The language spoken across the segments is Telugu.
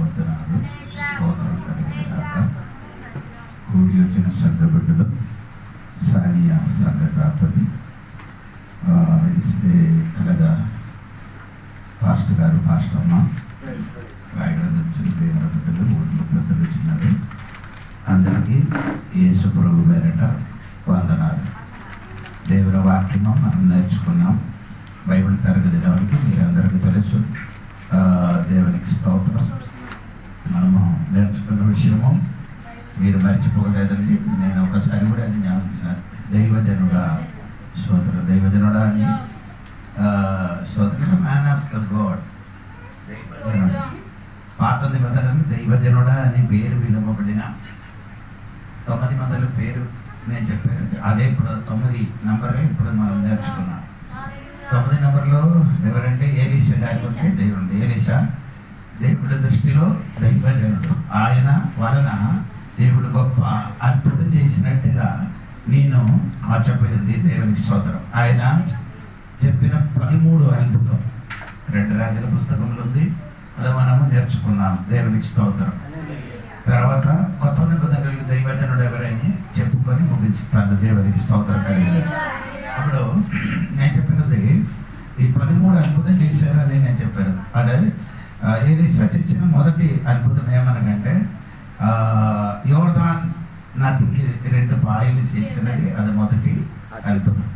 వందనాలు స్తోత్రం కలిగినగాక. కూడి వచ్చిన సంఘ బిడ్డలు, సానియా సంఘ కాపరి, అలాగా పాస్టర్ గారు, పాస్టర్ అమ్మ, రాయగడ నుంచి దేవుని బిడ్డలు, ఊళ్ళో పెద్దలు వచ్చినారు. అందరికీ యేసు ప్రభు పేరట వందనాలు. దేవుని వాక్యము మనం నేర్చుకున్నాం. బైబిల్ తరగతి వరకు మీరందరికీ తెలుసు. దేవునికి స్తోత్రం. మనము నేర్చుకున్న విషయము మీరు మర్చిపోలేదండి. నేను ఒకసారి కూడా అది జ్ఞాపించాను. దైవజనుడా స్తోత్రం, దైవజనుడా అని స్తోత్రం, మ్యాన్ ఆఫ్ ద గాడ్. దైవజనుడు, పాత నిబంధనలు దైవజనుడా అని పేరు విలువబడిన 9 మందుల పేరు నేను చెప్పాను. అదే ఇప్పుడు 9 నంబరే ఇప్పుడు మనం నేర్చుకున్నాం. 9 నంబర్లో ఎవరంటే ఏలీషా గారి వస్తే దేవుడు. ఏలీషా దేవుడి దృష్టిలో దైవజనుడు. ఆయన వలన దేవుడు గొప్ప అద్భుతం చేసినట్టుగా నేను చెప్పేది దేవునికి స్తోత్రం. ఆయన చెప్పిన 13 అద్భుతం 2 రాజుల పుస్తకంలో ఉంది. అది మనము నేర్చుకున్నాం. దేవునికి స్తోత్రం. తర్వాత కొత్త నిబంధనలకు దైవజనుడు ఎవరైనా చెప్పుకొని ముగించుతాను. దేవునికి స్తోత్రం కలిగి. అప్పుడు నేను చెప్పినది ఈ 13 అద్భుతం చేశారని నేను చెప్పాను. అంటే ఏలీషా చేసిన మొదటి అద్భుతం ఏమనకంటే యోర్దాన్ నదికి 2 పాయలు చేసినది. అది మొదటి అద్భుతం.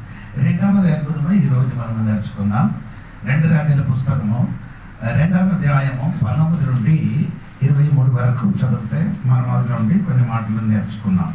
రెండవది అద్భుతము ఈరోజు మనం నేర్చుకున్నాం. 2 రాజుల పుస్తకము 2వ అధ్యాయము 19 నుండి 23 వరకు చదివితే మనం అది నుండి కొన్ని మాటలు నేర్చుకున్నాం.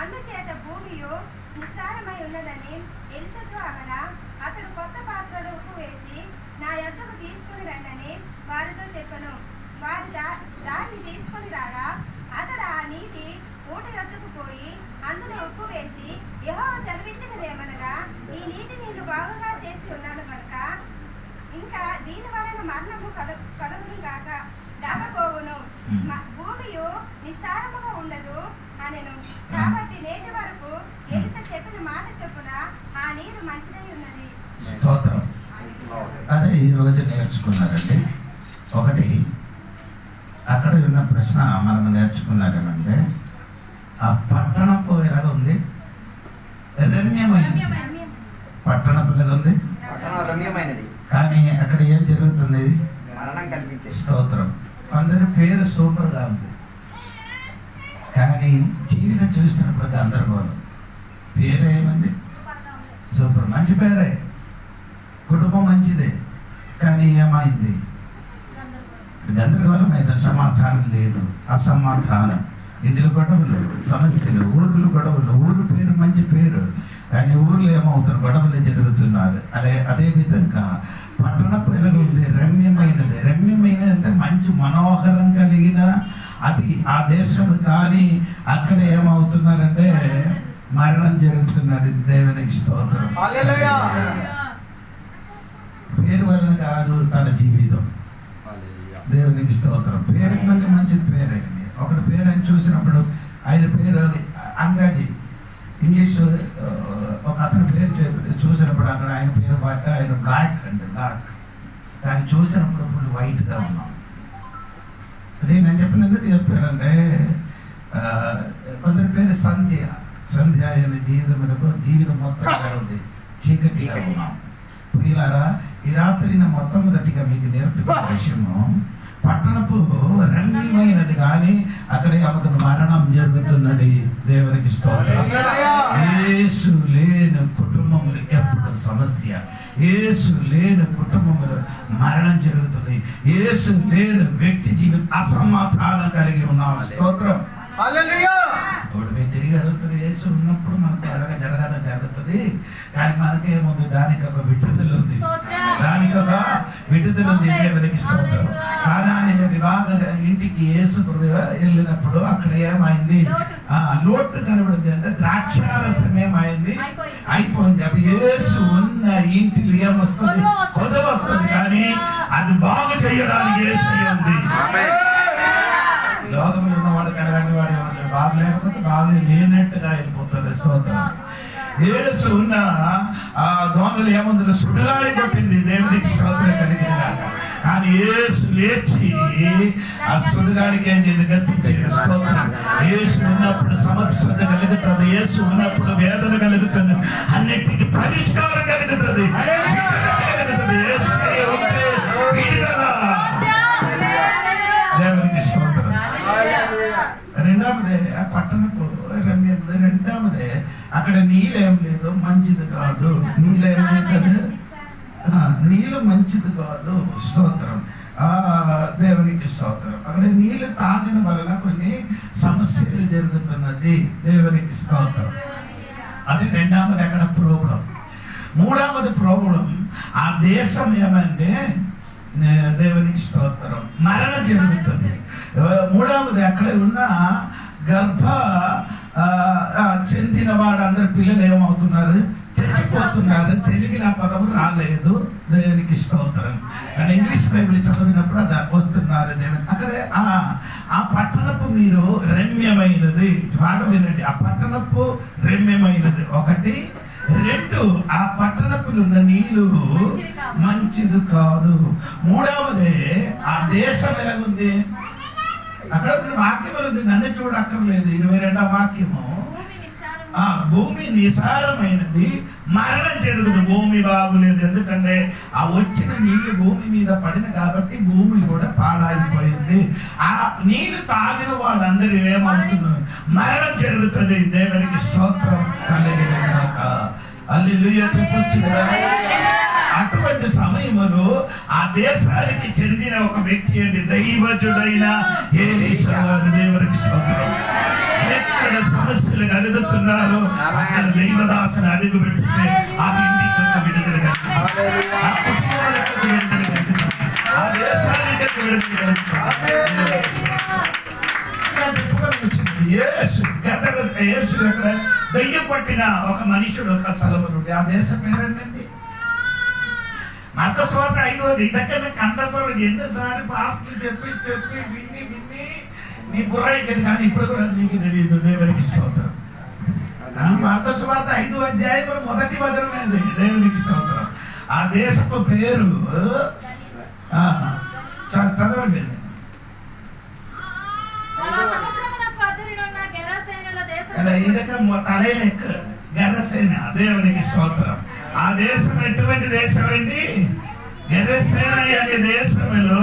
అందుచేత భూమియు నిస్సారమై ఉన్నదని ఎలీషాతో అనగా, అతడు కొత్త పాత్రలో ఉప్పు వేసి నా యొద్దకు తీసుకుని రండని వారితో చెప్పెను. వారు దాన్ని తీసుకొని రాగా అతడు ఆ నీటి ఊట యొద్దకు పోయి అందులో ఉప్పు వేసి, యెహోవా సెలవిచ్చినదేమనగా, ఈ నీటి నేను బాగుగా చేసి ఉన్నాను కనుక ఇంకా దీని వలన మరణము కలుగును కాకపోవును, భూమియు నిస్సారముగా ఉండదు అనెను. కాబట్టి నేటి వరకు ఎలీషా చెప్పిన మాట చొప్పున ఆ నీరు మంచిదై ఉన్నది. స్తోత్రం. అదే ఈరోజు నేర్చుకున్నారండి. ఒకటి అక్కడ ఉన్న ప్రశ్న మనం నేర్చుకున్నారేమంటే, ఆ పట్టణపు ఎలాగ ఉంది? రమ్యమైనది. పట్టణపు ఎలాగ ఉంది? రమ్యమైనది. కానీ అక్కడ ఏం జరుగుతుంది? మరణం కల్పించే. స్తోత్రం. కొందరి పేరు సూపర్గా ఉంది, కానీ జీవితం చూసినప్పుడు గందరగోళం. పేరు ఏమంది? సూపర్, మంచి పేరే, కుటుంబం మంచిదే, కానీ ఏమైంది? గందరగోళం అయితే సమాధానం లేదు, అసమాధానం, ఇంటిలో గొడవలు, సమస్యలు, ఊర్లు గొడవలు. ఊరు పేరు మంచి పేరు, కానీ ఊర్లో ఏమవుతారు? గొడవలు జరుగుతున్నారు. అదే విధంగా పట్టణపు ఎలాగ ఉంది? రమ్యమైనది. రమ్యమైనది అంటే మంచి మనోహరం కలిగిన అది ఆ దేశం. కానీ అక్కడ ఏమవుతున్నారంటే మరణం జరుగుతున్నారు. ఇది దేవునికి స్తోత్రం. పేరు వలన కాదు, తన జీవితం. దేవునికి స్తోత్రం. పేరు కంటే మంచిది పేరే. ఒకటి పేరు అని చూసినప్పుడు ఆయన పేరు అంగ్రాజీ, ఇంగ్లీష్ ఒక అతని పేరు చూసినప్పుడు అక్కడ ఆయన పేరు ఆయన బ్లాక్ అండి, బ్లాక్. కానీ చూసినప్పుడు ఫుల్ వైట్గా ఉన్నాం. అదే నేను చెప్పినందుకు చెప్పానంటే కొందరి పేరు సంధ్య. సంధ్య అనే జీవితం మొత్తం ఉంది, చీకటిగా ఉన్నాం. ప్రియులారా, ఈ రాత్రి మొట్టమొదటిగా మీకు నేర్పుతున్న విషయము, పట్టణపు రమ్యమైనది కానీ అక్కడే ఆమెకు మరణం జరుగుతున్నది. దేవునికి స్తోత్రం. యేసు లేని కుటుంబములు ఎప్పుడు సమస్య. యేసు లేని కుటుంబములు మరణం జరుగుతుంది. యేసు లేని వ్యక్తి జీవితం అసమాధానం కలిగి ఉన్నాం. స్తోత్రం. ఇప్పుడు మీరు తిరిగి అడుగుతుంది, యేసు ఉన్నప్పుడు మనకు అలాగే జరగాలని జరుగుతుంది, కానీ మనకేముంది? దానికి ఒక విడుదల ఉంది, దానికి ఒక విడుదల ఉంది. దేవునికి స్తోత్రం. కానీ ఆయన వివాహ ఇంటికి యేసు వెళ్ళినప్పుడు అక్కడ ఏమైంది? లోటు కనబడింది. అంటే ద్రాక్షారసం ఏమైంది? అయిపోయింది. అప్పుడు యేసు ఉన్న ఇంటికి ఏమొస్తుంది? కొదవ వస్తుంది, కానీ అది బాగు చేయడానికి యేసు ఉంది. లోకంలో ఉన్నవాడు కనగాని వాడు బాగు లేకపోతే బాగా లేనట్టుగా అయిపోతుంది. స్తోత్రం. యేసు ఉన్న ఆ దొంగలు ఏముంది, సుడిగాలి కొట్టింది. దేవునికి స్తోత్రం కలిగింది. కానీ యేసు లేచి ఆ సుడిగాడికి ఏం చేయండి, గద్దించేది. స్తోత్రం. యేసు ఉన్నప్పుడు సమస్య కలుగుతుంది. యేసు ఉన్నప్పుడు వేదన కలుగుతుంది. అన్నిటికీ పరిష్కారం కలుగుతుంది. దేవునికి స్తోత్రం. రెండవదే ఆ పట్టణపు రెండవదే అక్కడ నీళ్ళేం లేదు, మంచిది కాదు. నీళ్ళేం లేదు, నీళ్ళు మంచిది కాదు. స్తోత్రం. దేవునికి స్తోత్రం. అక్కడ నీళ్ళు తాగిన వలన కొన్ని సమస్యలు జరుగుతున్నది. దేవునికి స్తోత్రం. అది రెండవది అక్కడ ప్రాబ్లం. మూడవది ప్రాబ్లం, ఆ దేశం ఏమంటే దేవునికి స్తోత్రం మరణం జరుగుతుంది. మూడవది అక్కడ ఉన్న గర్భ చెందిన వాడు అందరు పిల్లలు ఏమవుతున్నారు, చచ్చిపోతున్నారు. తెలుగు నా పదము రాలేదు. దేవునికి స్తోత్రం. అండ్ ఇంగ్లీష్ బైబిల్ చదివినప్పుడు అది వస్తున్నారు. దేవుని అక్కడే ఆ పట్టణపు మీరు రమ్యమైనది. బాగా వినండి, ఆ పట్టణపు రమ్యమైనది ఒకటి. రెండు, ఆ పట్టణపులున్న నీళ్లు మంచిది కాదు. మూడవదే ఆ దేశం ఎలాగుంది, అక్కడ వాక్యం ఉంది, నన్ను చూడక్కర్లేదు. 22వ వాక్యము, ఆ భూమి నిసారమైనది, మరణం జరుగుతుంది. భూమి బాగులేదు, ఎందుకంటే ఆ వచ్చిన నీళ్లు భూమి మీద పడిన కాబట్టి భూమి కూడా పాడైపోయింది. ఆ నీళ్లు తాగిన వాళ్ళందరూ ఏమవుతున్నారు, మరణం జరుగుతుంది. దేవునికి స్తోత్రం కలిగిన గాక. హల్లెలూయా చెప్పొచ్చు కదా. అటువంటి సమయంలో ఆ దేశానికి చెందిన ఒక వ్యక్తి అండి, దైవజుడైన ఎలీషా గారు. దేవునికి స్తోత్రం. ఎక్కడ సమస్యలు కలుగుతున్నారో అక్కడ దైవదాసుని అడుగు పెట్టుకుంటే ఆ ఇంటికి ఒక విడుదల కలుగుతుంది, ఆ కుటుంబాలకు విడుదల కలుగుతుంది, ఆ దేశానికి విడుదల కలుగుతుంది. యేసు అక్కడ దయ్యం పట్టిన ఒక మనుషుడు ఒక సలమునుండి. ఆ దేశం పేరండి మార్కు సువార్త 5వ ఇదక్కనే కంఠస్వరం. ఎన్నిసార్లు పాస్టర్లు చెప్పి చెప్పి విన్ని విన్ని నీ బుర్ర ఎక్కడి, కానీ ఇప్పుడు కూడా నీకు తెలియదు. దేవునికి స్తోత్రం. మార్కు సువార్త 5వ అధ్యాయంలో మొదటి వచనమేది. దేవునికి స్తోత్రం. ఆ దేశపు పేరు చదవండి. తడేలెక్క గెరసేన. దేవునికి స్తోత్రం. ఆ దేశం ఎటువంటి దేశం అండి, గెరసేన అనే దేశంలో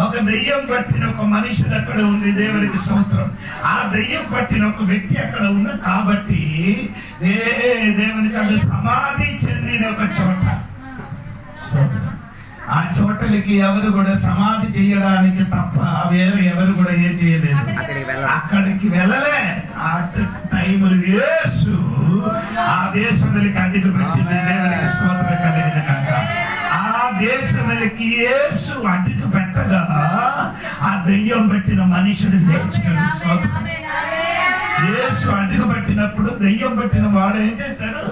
ఒక దెయ్యం పట్టిన ఒక మనిషిని అక్కడ ఉంది. దేవునికి స్తోత్రం. ఆ దెయ్యం పట్టిన ఒక వ్యక్తి అక్కడ ఉన్న కాబట్టి దేవునికి అది సమాధి చెందిన ఒక చోట. స్తోత్రం. ఆ చోటలకి ఎవరు కూడా సమాధి చేయడానికి తప్ప వేరే ఎవరు కూడా ఏం చేయలేదు, అక్కడికి వెళ్ళలే. ఆ టైములు యేసు ఆ దేశంలోకి అడుగు పెట్టింది. దేవునికి స్తోత్రం కలిగిన కాక. ఆ దేశంలోకి యేసు అడుగు పెట్టగా ఆ దెయ్యం పెట్టిన మనుషుడు లేచాడు. స్తోత్రం. యేసు అడుగు పెట్టినప్పుడు దెయ్యం పెట్టిన వాడు ఏం చేశారు,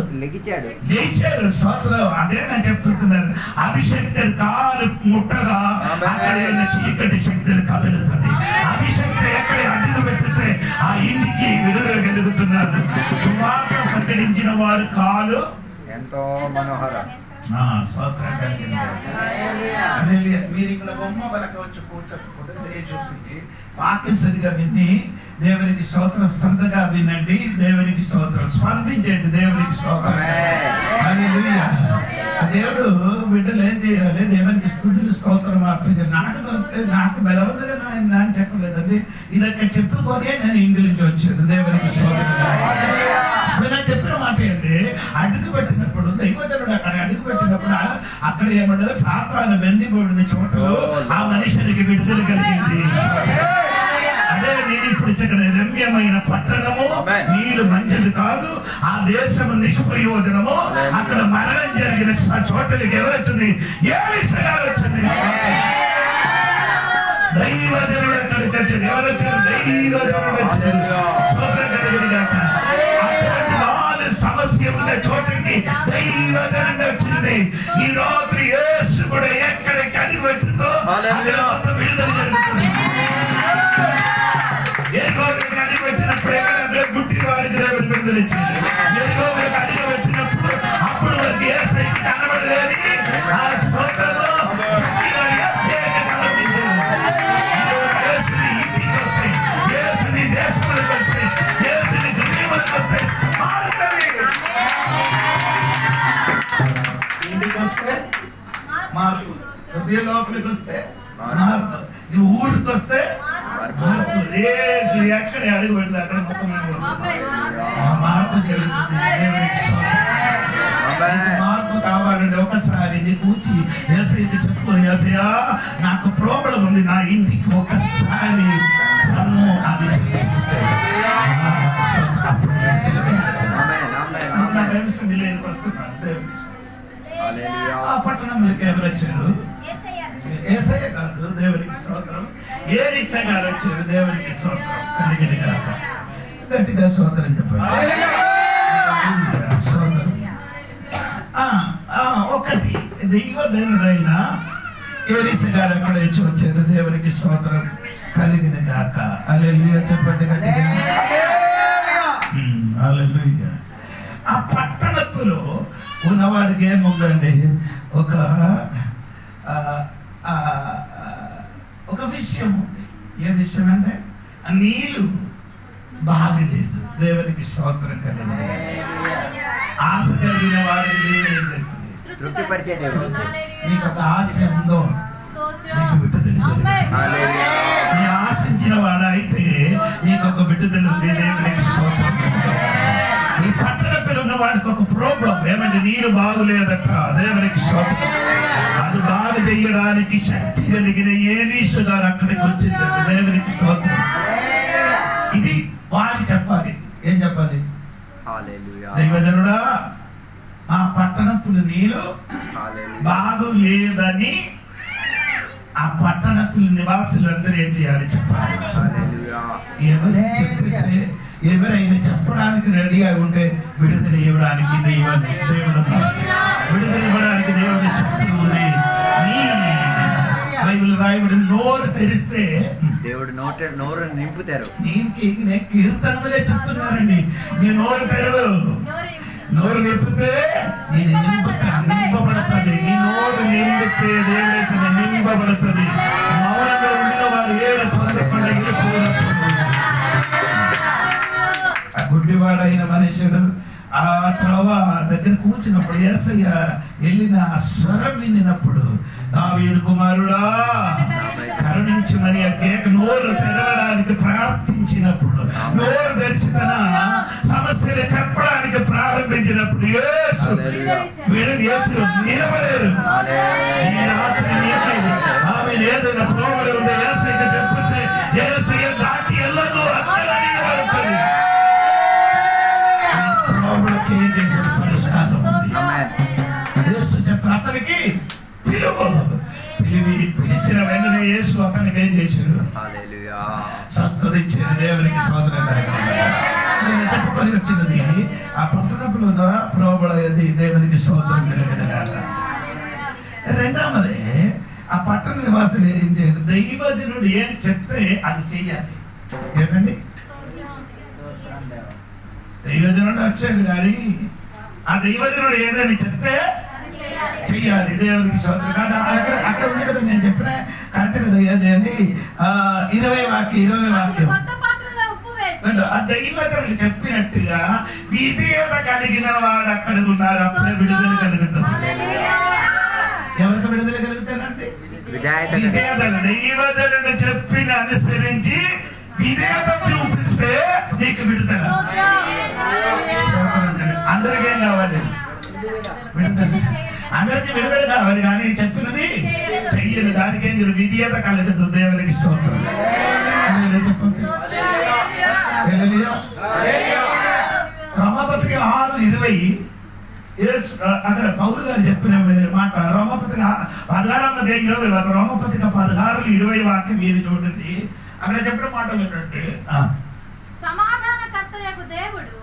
లేచారు. స్తోత్రం. అదే నేను చెప్తున్నాను. అభిషక్తులు కాలు ముట్టగా అక్కడ చీకటి శక్తులు కదులుతుంది. అభిషక్తి ఎక్కడ అడుగు పెట్టితే ఆ ఇంటికి విడుదల కలుగుతున్నారు. సువార్త ప్రకటించిన వాడు కాలు ఎంతో మనోహరం. స్తోత్రం కలిగింది. మీరు ఇక్కడ బొమ్మ బలక వచ్చి కూర్చొని వాక్యం సరిగా విని దేవునికి స్తోత్రం, శ్రద్ధగా వినండి. దేవునికి స్తోత్రం, స్పందించండి. దేవునికి స్తోత్రం. హల్లెలూయా. దేవుడు బిడ్డలు ఏం చేయాలి, దేవునికి స్తుతులు స్తోత్రం అర్పించాలి. నాకు బలవంతుగా ఆయన చెప్పలేదండి, ఇదొక్క చెప్పుకొని నేను ఇంటి నుంచి వచ్చాను. దేవునికి స్తోత్రం. ఇప్పుడు నేను చెప్పిన మాట ఏంటి, అడుగు పెట్టినప్పుడు దైవజనుడు అక్కడ అడుగు పెట్టినప్పుడు అక్కడ ఏమన్నా సాతాను బెందిపోడిన చోటలో ఆ మనిషినికి విడుదల కలిగింది. అదే నేను ఇప్పుడు ఇక్కడ రమ్యమైన పట్టణము, నీళ్ళు మంచిది కాదు, ఆ దేశం నిష్ప్రయోజనము, అక్కడ మరణం జరిగిన చోటలకి ఎవరు వచ్చింది, ఎలీషా గారు వచ్చింది. దైవజనుడు అక్కడికి వచ్చాడు. ఎవరు వచ్చారు, దైవజనుడు వచ్చారు. స్తోత్రం కలిగిన గాక. అటువంటి వారి సమస్య ఉన్న చోటికి దైవజనుడు వచ్చింది. ఈ రోజు యేసు కూడా ఎక్కడికి అడిగిపెట్టిందో అక్కడ మొత్తం విడుదల జరుగుతుంది. ఏ రోజు అడిగిపెట్టినప్పుడు పిలిచింది. ఎరుకోలకు అడిగి పెట్టినప్పుడు అప్పుడు వరకు యేసయ్యకి కనబడలేదు. ఆ స్తోత్రము గట్టిగా యేసయ్యకి కనబడింది. యేసుని ఇంటికి వస్తే, యేసుని దేశములకు వస్తే, యేసుని హృదయములకు వస్తే మారుతుంది. ఇంటికి వస్తే మార్పు, హృదయ లోపలికి వస్తే మార్పు, నీ ఊరికి వస్తే మార్పు. యేసు ఎక్కడ అడుగు పెడితే అక్కడ మొత్తం మార్పు జరుగుతుంది. మార్పు కావాలంటే ఒకసారి నీ కూర్చి యేసయ్యకి చెప్పు, యేసయ్యా నాకు ప్రాబ్లం ఉంది, నా ఇంటికి ఒకసారి రమ్ము అని చెప్పిస్తే ఆ పట్టణంలోకి ఎవరు వచ్చారు? యేసయ్య కాదు, దేవునికి స్తోత్రం. ఏలీషా గారు వచ్చారు. దేవునికి స్తోత్రం కలిగిన గాక. గట్టిగా స్తోత్రం చెప్పండి. స్తోత్రం. ఒకటి దైవదేవుడైన ఏలీషా గారు ఎక్కడ వచ్చి వచ్చారు? దేవునికి స్తోత్రం కలిగిన గాక. హల్లెలూయా చెప్పండి గట్టిగా. హల్లెలూయా. ఆ పట్టణపులో ఉన్నవాడికి ఏముందండి? ఒక విషయం ఉంది. ఏ విషయం అంటే ఆ నీళ్లు బాగలేదు. దేవునికి స్తోత్రం కలిగింది. ఆశ కలిగిన వాడికి నీళ్ళు ఏం చేస్తుంది? నీకు ఒక ఆశ ఉందో నీకు విడుదల జరుగుతుంది. నీ ఆశించిన వాడు అయితే నీకు ఒక విడుదల ఉంది. దేవునికి స్తోత్రం. ఈ పట్టణంలో ఉన్న వాడికి ఒక ప్రాబ్లం ఏమంటే నీరు బాగులేదట. దేవునికి స్తోత్రం. అది బాగు చేయడానికి శక్తి కలిగిన ఏలీషా గారు అక్కడికి వచ్చిందంట. దేవునికి స్తోత్రం. ఇది వారు చెప్పాలి. ఏం చెప్పాలి? దైవజనుడా, ఆ పట్టణపు నీరు బాగు లేదని ఆ పట్టణపు నివాసులందరూ ఏం చేయాలి? చెప్పాలి. ఎవరైనా చెప్పితే, ఎవరైనా చెప్పడానికి రెడీగా ఉంటే విడుదల ఇవ్వడానికి దేవుడు విడుదల ఇవ్వడానికి దేవుడి శక్తి ఉంది. బైబిల్ రాయబడి నోరు తెరిస్తే దేవుడు నోరు నింపుతారు. నేను కీర్తనలే చెప్తున్నారండి. నీ నోరు తెరవు, నోరు నింపితే నేను నింపబడుతుంది. నీ నోరు నింపితే దేవేసిన నింపబడుతుంది. మౌనంగా ఉండిన వారు ఏడు పొందకుండా వెళ్ళిపోయినప్పుడు ఆ గుడ్డివాడైన మనుషుడు ఆ త్రోవ దగ్గర కూర్చున్నప్పుడు యేసయ్య వెళ్ళిన ఆ స్వరం వినినప్పుడు దావీదు కుమారుడా కరుణించమని ఆ కేక నోరు తెరవడానికి ప్రార్థించినప్పుడు, నోరు తెరిచిన సమస్యలు చెప్పడానికి ప్రారంభించినప్పుడు యేసు నిలబడేరు. ఆమె ఏదైనా ప్రోగ్రాం ఉంటే యేసయ్యకి చెప్తే యేసయ్య దాటి వెళ్ళదు, అక్కడ నిలబడుతుంది. ఏం చేసిన పరిష్కారం యేసు చెప్పిన అతనికి పిలిచిన వెంటనే యేసు అతనికి ఏం చేశాడు? స్వస్థత ఇచ్చాడు. దేవునికి స్తోత్రం. నేను చెప్పుకొని వచ్చినది ఆ పట్టణంలో ఉన్న ప్రోబడేది. దేవునికి స్తోత్రం కలిగిన. రెండవది ఆ పట్టణ నివాసులు ఏం చేయాలి? దైవజనుడు ఏం చెప్తే అది చెయ్యాలి. ఏంటండి? దైవజనుడు వచ్చాడు కానీ ఆ దైవజనుడు ఏదని చెప్తే చెయ్యాలి. దేవునికి స్తోత్రం. అక్కడ ఉంది కదా, నేను చెప్పిన కరెక్ట్ కదా. అదేంటి 20 వాక్యం ఆ దైవజనుడు చెప్పినట్టుగా విధేయత కలిగిన వాడు అక్కడ ఉన్నారు. అప్పుడే విడుదల కలుగుతుంది. ఎవరికి విడుదల కలుగుతానండి? విధేయత. దైవజనుడు చెప్పిన అనుసరించి విధేయత చూపిస్తే నీకు విడుదల. అందరికీ ఏం కావాలి? విడుదల. అందరికీ విడుదల కావాలి కానీ చెప్పినది చెయ్యదు. దానికి ఏం విధేయత కలుగుతుంది. దేవునికి స్తోత్రం. రోమపత్రిక 6:20 అక్కడ పౌలు గారు చెప్పిన మాట. రోమపత్రిక 16:20 రోమపత్రిక 16:20 వాక్యం మీరు చూడండి. అక్కడ చెప్పిన మాట ఏంటంటే సమాధానకర్తయగు దేవుడు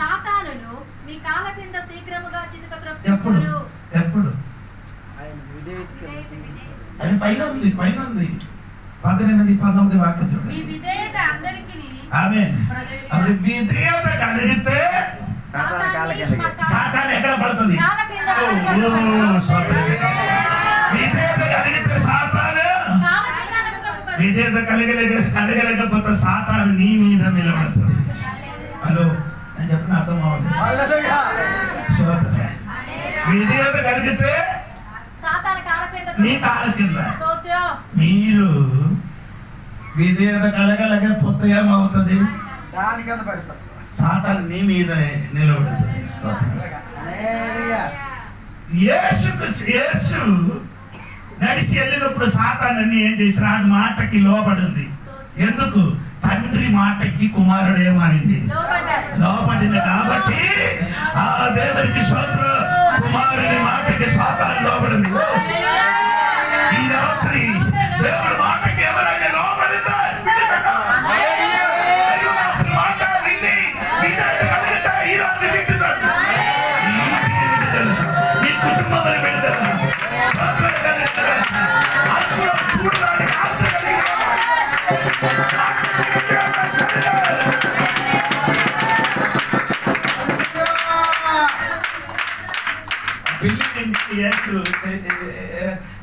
సాతానును మీ కాళ్ళ కింద శీఘ్రముగా చితుక ఎప్పుడు త్రొక్కించును. ఎప్పుడు అది పైన ఉంది 18-19 వాక్యం మీ చూడండి. విధేయత అందరికీ ఆమేన్. అప్పుడు విధేయత కలిగితే సాతాను కాళ్ళ కిందకి. సాతాను ఎక్కడ పడుతుంది? విధేయత కలిగితే సాతాను, విధేయత కలగలేకపోతే సాతాను నీ మీద నిలబడుతుంది. హలో, నేను చెప్పిన అర్థం అవ్వదు. విధేయత కలిగితే నీ కాళ్ళ కింద. మీరు విధేయత కలగలేకపోతే ఏమవుతుంది? దాని కింద పడతాం. సాతాను నీ మీద నిలబడుతుంది. యేసు నడిచి వెళ్ళినప్పుడు సాతాను ఏం చేసిన ఆ మాటకి లోపడింది. ఎందుకు? తండ్రి మాటకి కుమారుడు ఏమనింది? లోపడింది. కాబట్టి ఆ దేవునికి స్తోత్రం, కుమారుని మాటకి సాతాను లోపడింది. ఈ రాత్రి దేవుడి మాటకి ఎవరైనా లోపడిందా? మాట విని ఈ రాత్రి విడుదల, మీ కుటుంబం విడుదల, చూడడానికి ఆశ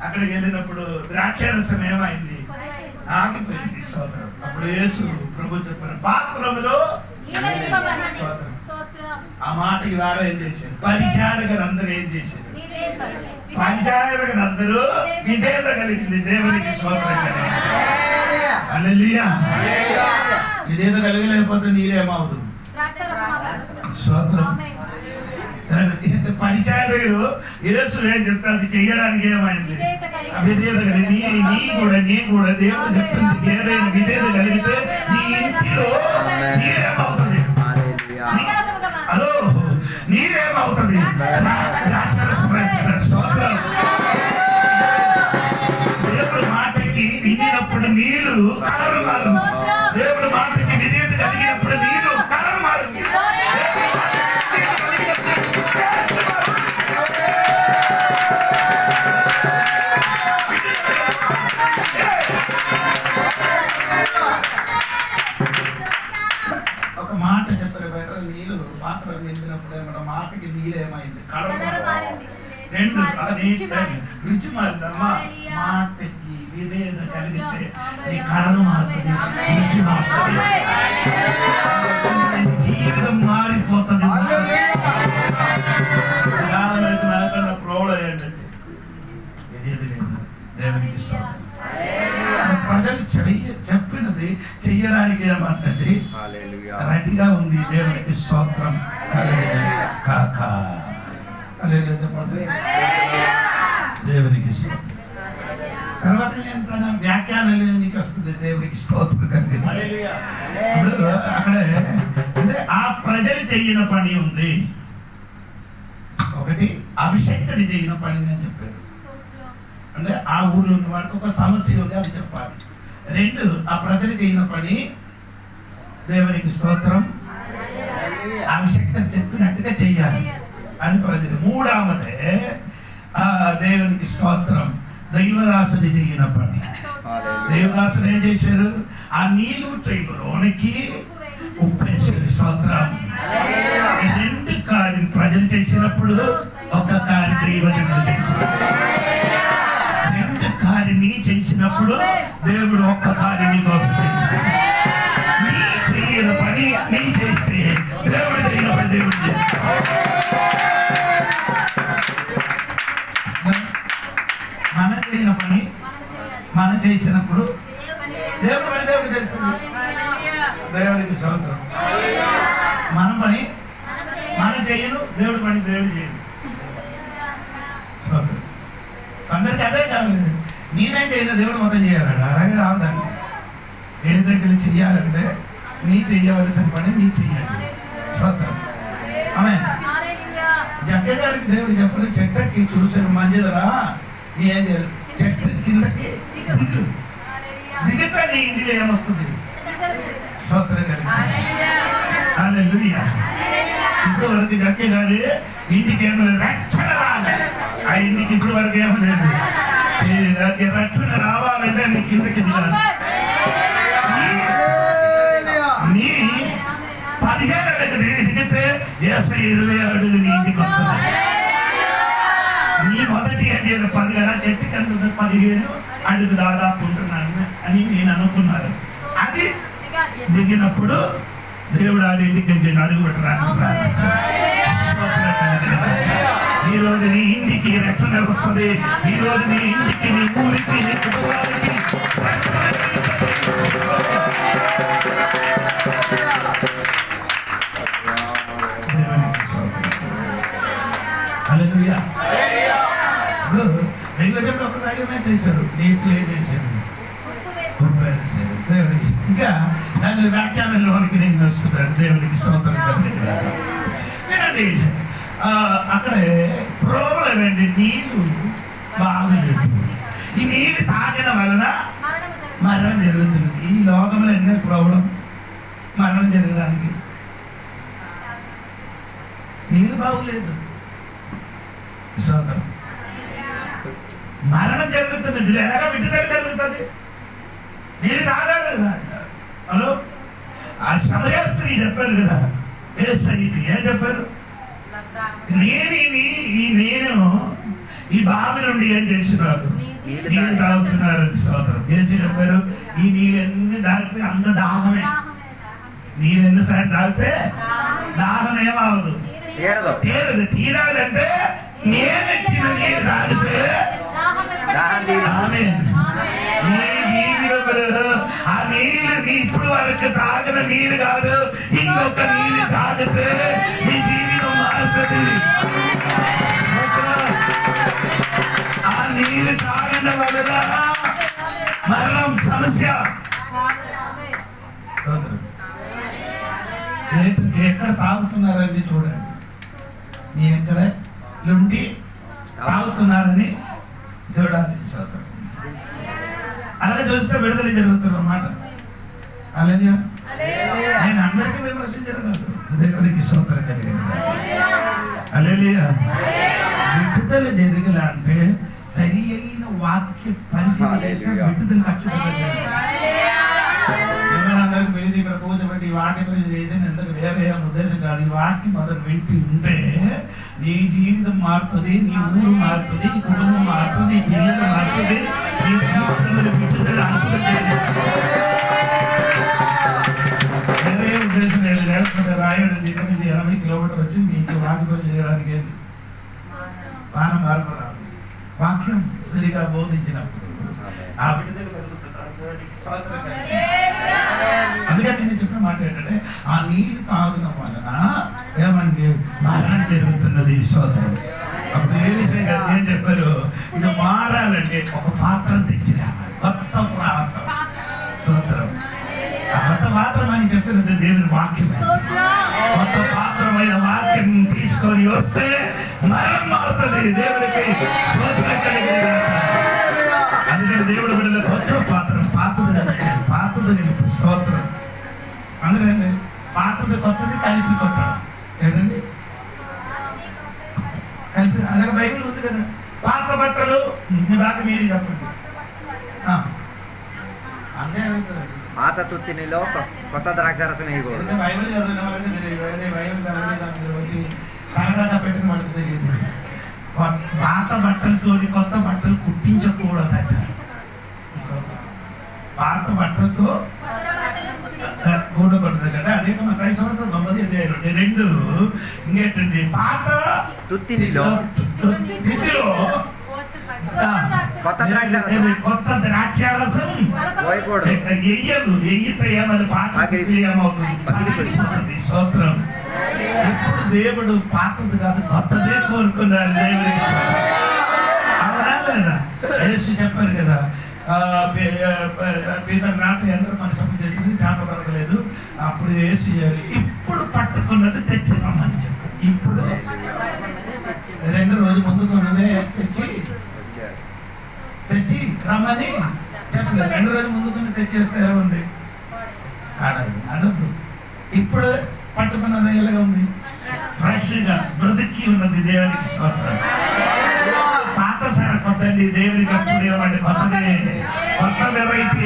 అక్కడికి వెళ్ళినప్పుడు ద్రాక్షారసం ఏమైంది? ఆగిపోయింది. సోదరం. అప్పుడు యేసు ప్రభు చెప్పారు, పాత్రములో ఆ మాట ఇవాళ ఏం చేశారు? పరిచారకులు అందరూ ఏం చేశారు? పరిచారకులు అందరూ విధేయత కలిగింది. దేవునికి స్తోత్రం కలిగింది. హల్లెలూయా. విధేయత కలిగలేకపోతే నీరేమవుదు? స్తోత్రం. పరిచారకులు యేసు ఏం చెప్తే అది చెయ్యడానికి ఏమైంది? విధేయత కలిగి నీ కూడా దేవుడు చెప్తుంది. ఏదైనా విధేయత కలిగితే నీ ఇంటిలో నీరేమవుతుంది? హలో, నీరేమవుతుంది? స్తోత్రం. దేవుడు మాటకి వినినప్పుడు నీళ్ళు కలరు మారు. దేవుడు మాటకి విధేయత కలిగినప్పుడు నీళ్ళు కలరు మారు. ఒక మాట చెప్పారు, బెటర్ నీళ్ళు మాత్రం నింపినప్పుడు ఏమన్నా మాటకి నీళ్ళు ఏమైంది? కలరు మారింది. రెండు అది రుచి మారిందమ్మా. మాటకి విధేయత కలిగితే నీ కలరు మారుతుంది, రుచి మారుతుంది, జీవితం మారిపోతుంది. మనకన్నా ప్రోడ ఏంటంటే విధేయత లేదు. దేవునికి ప్రజలు చెప్పినది చెయ్యడానికి ఏమంటండి రెడీగా ఉంది. దేవునికి స్తోత్రం కాక. దేవునికి తర్వాత నేను వ్యాఖ్యానాలు నీకు వస్తుంది. దేవునికి స్తోత్రం కలిగింది. ఇప్పుడు అక్కడే అంటే ఆ ప్రజలు చెయ్యిన పని ఉంది. ఒకటి అభిషక్తుని చెయ్యిన పని అని చెప్పారు. అంటే ఆ ఊర్లో ఉన్న వాడికి ఒక సమస్య ఉంది, అది చెప్పాలి. రెండు, ఆ ప్రజలు చేయన పని దేవునికి స్తోత్రం, అభిషక్తుని చెప్పినట్టుగా చెయ్యాలి, అది ప్రజలు. మూడవదే ఆ దేవునికి స్తోత్రం, దైవదాసుని చేయన పని. దేవదాసుని ఏం చేశారు? ఆ నీళ్ళు ట్రైలోనికి ఉప్పేశారు. స్తోత్రం. రెండు కార్యం ప్రజలు చేసినప్పుడు ఒక కార్యం దైవజనుడు చేశారు. రెండు కార్యం చేసినప్పుడు దేవుడు ఒక్క కార్యం కోసం చేశాడు. నీ చేయని పని నీ చేస్తే దేవుడు చేయని పని దేవుడు చేస్తాడు. మన చేయని పని మనం చేసినప్పుడు దేవుడు పని దేవుడు చేస్తుంది. దేవుడికి స్తోత్రం. మన పని మనం చేయను, దేవుడి పని దేవుడు చేయను. స్తోత్రం. అందరికీ అదే కాదు, నేనే చేయను దేవుడు మొత్తం చేయాలంట. అలాగే కావదండి. ఏ దగ్గర చెయ్యాలంటే నీ చెయ్యవలసిన పని నీ చెయ్యండి. స్తోత్రం. ఆమేన్. జగ్గ గారికి దేవుడు చెప్పిన చెట్టకి చూసిన మంచిదరా ఏం చేయాలి? చెట్టు కిందకి దిగు, దిగితే నీ ఇంటిలో ఏమొస్తుంది? స్తోత్రం కలిగి. హల్లెలూయా. ఇప్పుడు వరకు జగ్గ గారి ఇంటికి ఏమో రక్షణ రాలేదు. ఆ ఇంటికి ఇప్పుడు వరకు ఏమో లేదు. రక్షణ రావాలంటే నీ కిందకి దిగాలి. నీ 20 అడుగులు నీ ఇంటికి వస్తుంది. నీ మొదటి అడిగిన 10 కదా, చెట్టు కింద 15 అడుగు దాదాపు ఉంటున్నాను అని నేను అనుకున్నాను. అది దిగినప్పుడు దేవుడు ఆ ఇంటికి అడుగు పెట్టడానికి ఈ రోజు నీ ఇంటికి రక్షణ వస్తుంది. ఈ రోజు నీ ఇంటికి, నీ ఊరికి, నీ కుటుంబానికి దైవజనుడు ఒక కార్యమే చేశారు, నీటిలో చేశారు, దేవుడికి ఇంకా దాని వ్యాఖ్యానంలోనికి నేను వస్తున్నాను. దేవుడికి స్తోత్రం వినండి. అక్కడే ప్రాబ్లం ఏంటి? నీళ్లు బాగలేదు. ఈ నీళ్ళు తాగిన వలన మరణం జరుగుతుంది. ఈ లోకంలో ఎన్నో ప్రాబ్లం మరణం జరగడానికి నీళ్ళు బాగులేదు. స్తోత్రం. మరణం జరుగుతుంది. ఎలాగ విడుదల జరుగుతుంది? నీళ్ళు తాగాలి కదా. హలో, ఆ సమయ స్త్రీ చెప్పారు కదా, ఏం చెప్పారు? నేను ఈ బావి నుండి ఏం చేసినారు? నీళ్ళు తాగుతున్నారు. స్తోత్రం. ఏసి చెప్పారు? ఈ నీళ్ళెన్ని తాగితే అంత దాహమే. నీళ్ళు ఎన్నిసార్లు తాగితే దాహం ఏమవదు, తీరదు. తీరాలంటే నేను ఇచ్చిన నీళ్ళు తాగితే ఆ నీళ్ళు నీ ఇప్పుడు వరకు తాగిన నీళ్ళు కాదు, ఇంకొక నీళ్ళు తాగితే నీ జీవితం మారుతుంది. ఆ నీళ్ళు తాగిన వలన మరణం సమస్య. ఎక్కడ తాగుతున్నారని చూడండి. నీ ఎక్కడ నుండి తాగుతున్నారని చూడాలి. సోదరు, అలాగే చూస్తే విడుదల జరుగుతున్నమాట. అలాగే నేను అందరికీ విమర్శించడం కాదు, దేవుడికి స్తోత్రం కలిగింది. హల్లెలూయా. విడుదల జరగలా అంటే సరి అయిన వాక్య పరిచయం చేసి విడుదల అందరికి పిలిచి ఇక్కడ కూర్చోబెట్టి ఈ వాక్య పరిచయం చేసి ఎందుకు వేరే ఉద్దేశం కాదు. ఈ వాక్యం మొదలు వింటూ ఉంటే నీ జీవితం మారుతుంది, నీ ఊరు మారుతుంది, నీ కుటుంబం మారుతుంది, నీ పిల్లలు మారుతుంది, నీ జీవితంలో విడుదల వేరే ఉద్దేశం లేదు. లేకపోతే రాయడం ఇక్కడ నుంచి 80 కిలోమీటర్లు వచ్చి మీకు వాక్యం చేయడానికి ఏంటి? వారం వారం వాక్యం సరిగా బోధించినప్పుడు ఆ విడుదల అందుకని నేను చెప్పిన మాట ఏంటంటే ఆ నీరు తాగిన వలన ఏమండి మరణం జరుగుతున్నది. స్తోత్రం. అప్పుడు ఏం చెప్పారు? ఇది మారాలంటే ఒక పాత్రను తెచ్చి కొత్త పాత్ర. స్తోత్రం. ఆ కొత్త పాత్రం అని చెప్పినది దేవుని వాక్యం. కొత్త పాత్రమైన వాక్యం తీసుకొని వస్తే మరణం మారుతుంది. దేవుడికి స్తోత్రం కలిగిన అందుకని దేవుడు బిడ్డల కొత్త పాత్రం, పాతది కదా, పాతది స్తోత్రం. అందుకంటే పాతది కొత్తది కలిపి కొట్టడం ఏంటండి? కలిపి అలాగే బైబిల్ ఉంది కదా. పాత బట్టలు బాగా మీరు చెప్పండి. అంతే పాత తుత్తినిలో కొత్త ద్రాక్షారసం వేయకూడదు. బైబిల్ చదివిన వాళ్ళకి తెలియదు, బైబిల్ చదివి కన్నడ పెట్టిన వాళ్ళకి తెలియదు. పాత బట్టలతో కొత్త బట్టలు కుట్టించకూడదట. పాత బట్టలతో కూడకూడదు కదా. అదే మత్తయి సువార్త 9:22. ఇంకేంటండి? పాత తుత్తిలో కొత్త ద్రాక్షారసం ఎయ్యదు. ఎయ్యితే ఏమని పాత ఏమవుతుంది? స్తోత్రం. ఇప్పుడు దేవుడు పాతది కాదు కొత్తదే కోరుకున్నాడు. దేవుడికి అవునా లేదా? యేసు చెప్పారు కదా, పీతర్ రాత్రి అందరూ మనసు చేసింది, చేప దొరకలేదు. అప్పుడు యేసు ఇప్పుడు పట్టుకున్నది తెచ్చి రమ్మని చెప్పారు. ఇప్పుడు 2 రోజులు ముందుకు ఉన్నదే తెచ్చి రమ్మని చెప్పలేదు. 2 రోజులు ముందుకుని తెచ్చేస్తే ఎలా ఉంది? అదొద్దు. ఇప్పుడు పట్టుకున్నది ఎలాగా ఉంది? ఫ్రెష్ గా బ్రతికి ఉన్నది. దేవునికి స్తోత్రం. పాత సార్ కొత్త అండి. దేవునికి అప్పుడు ఏమంటే కొత్తదే, కొత్త వెరైటీ.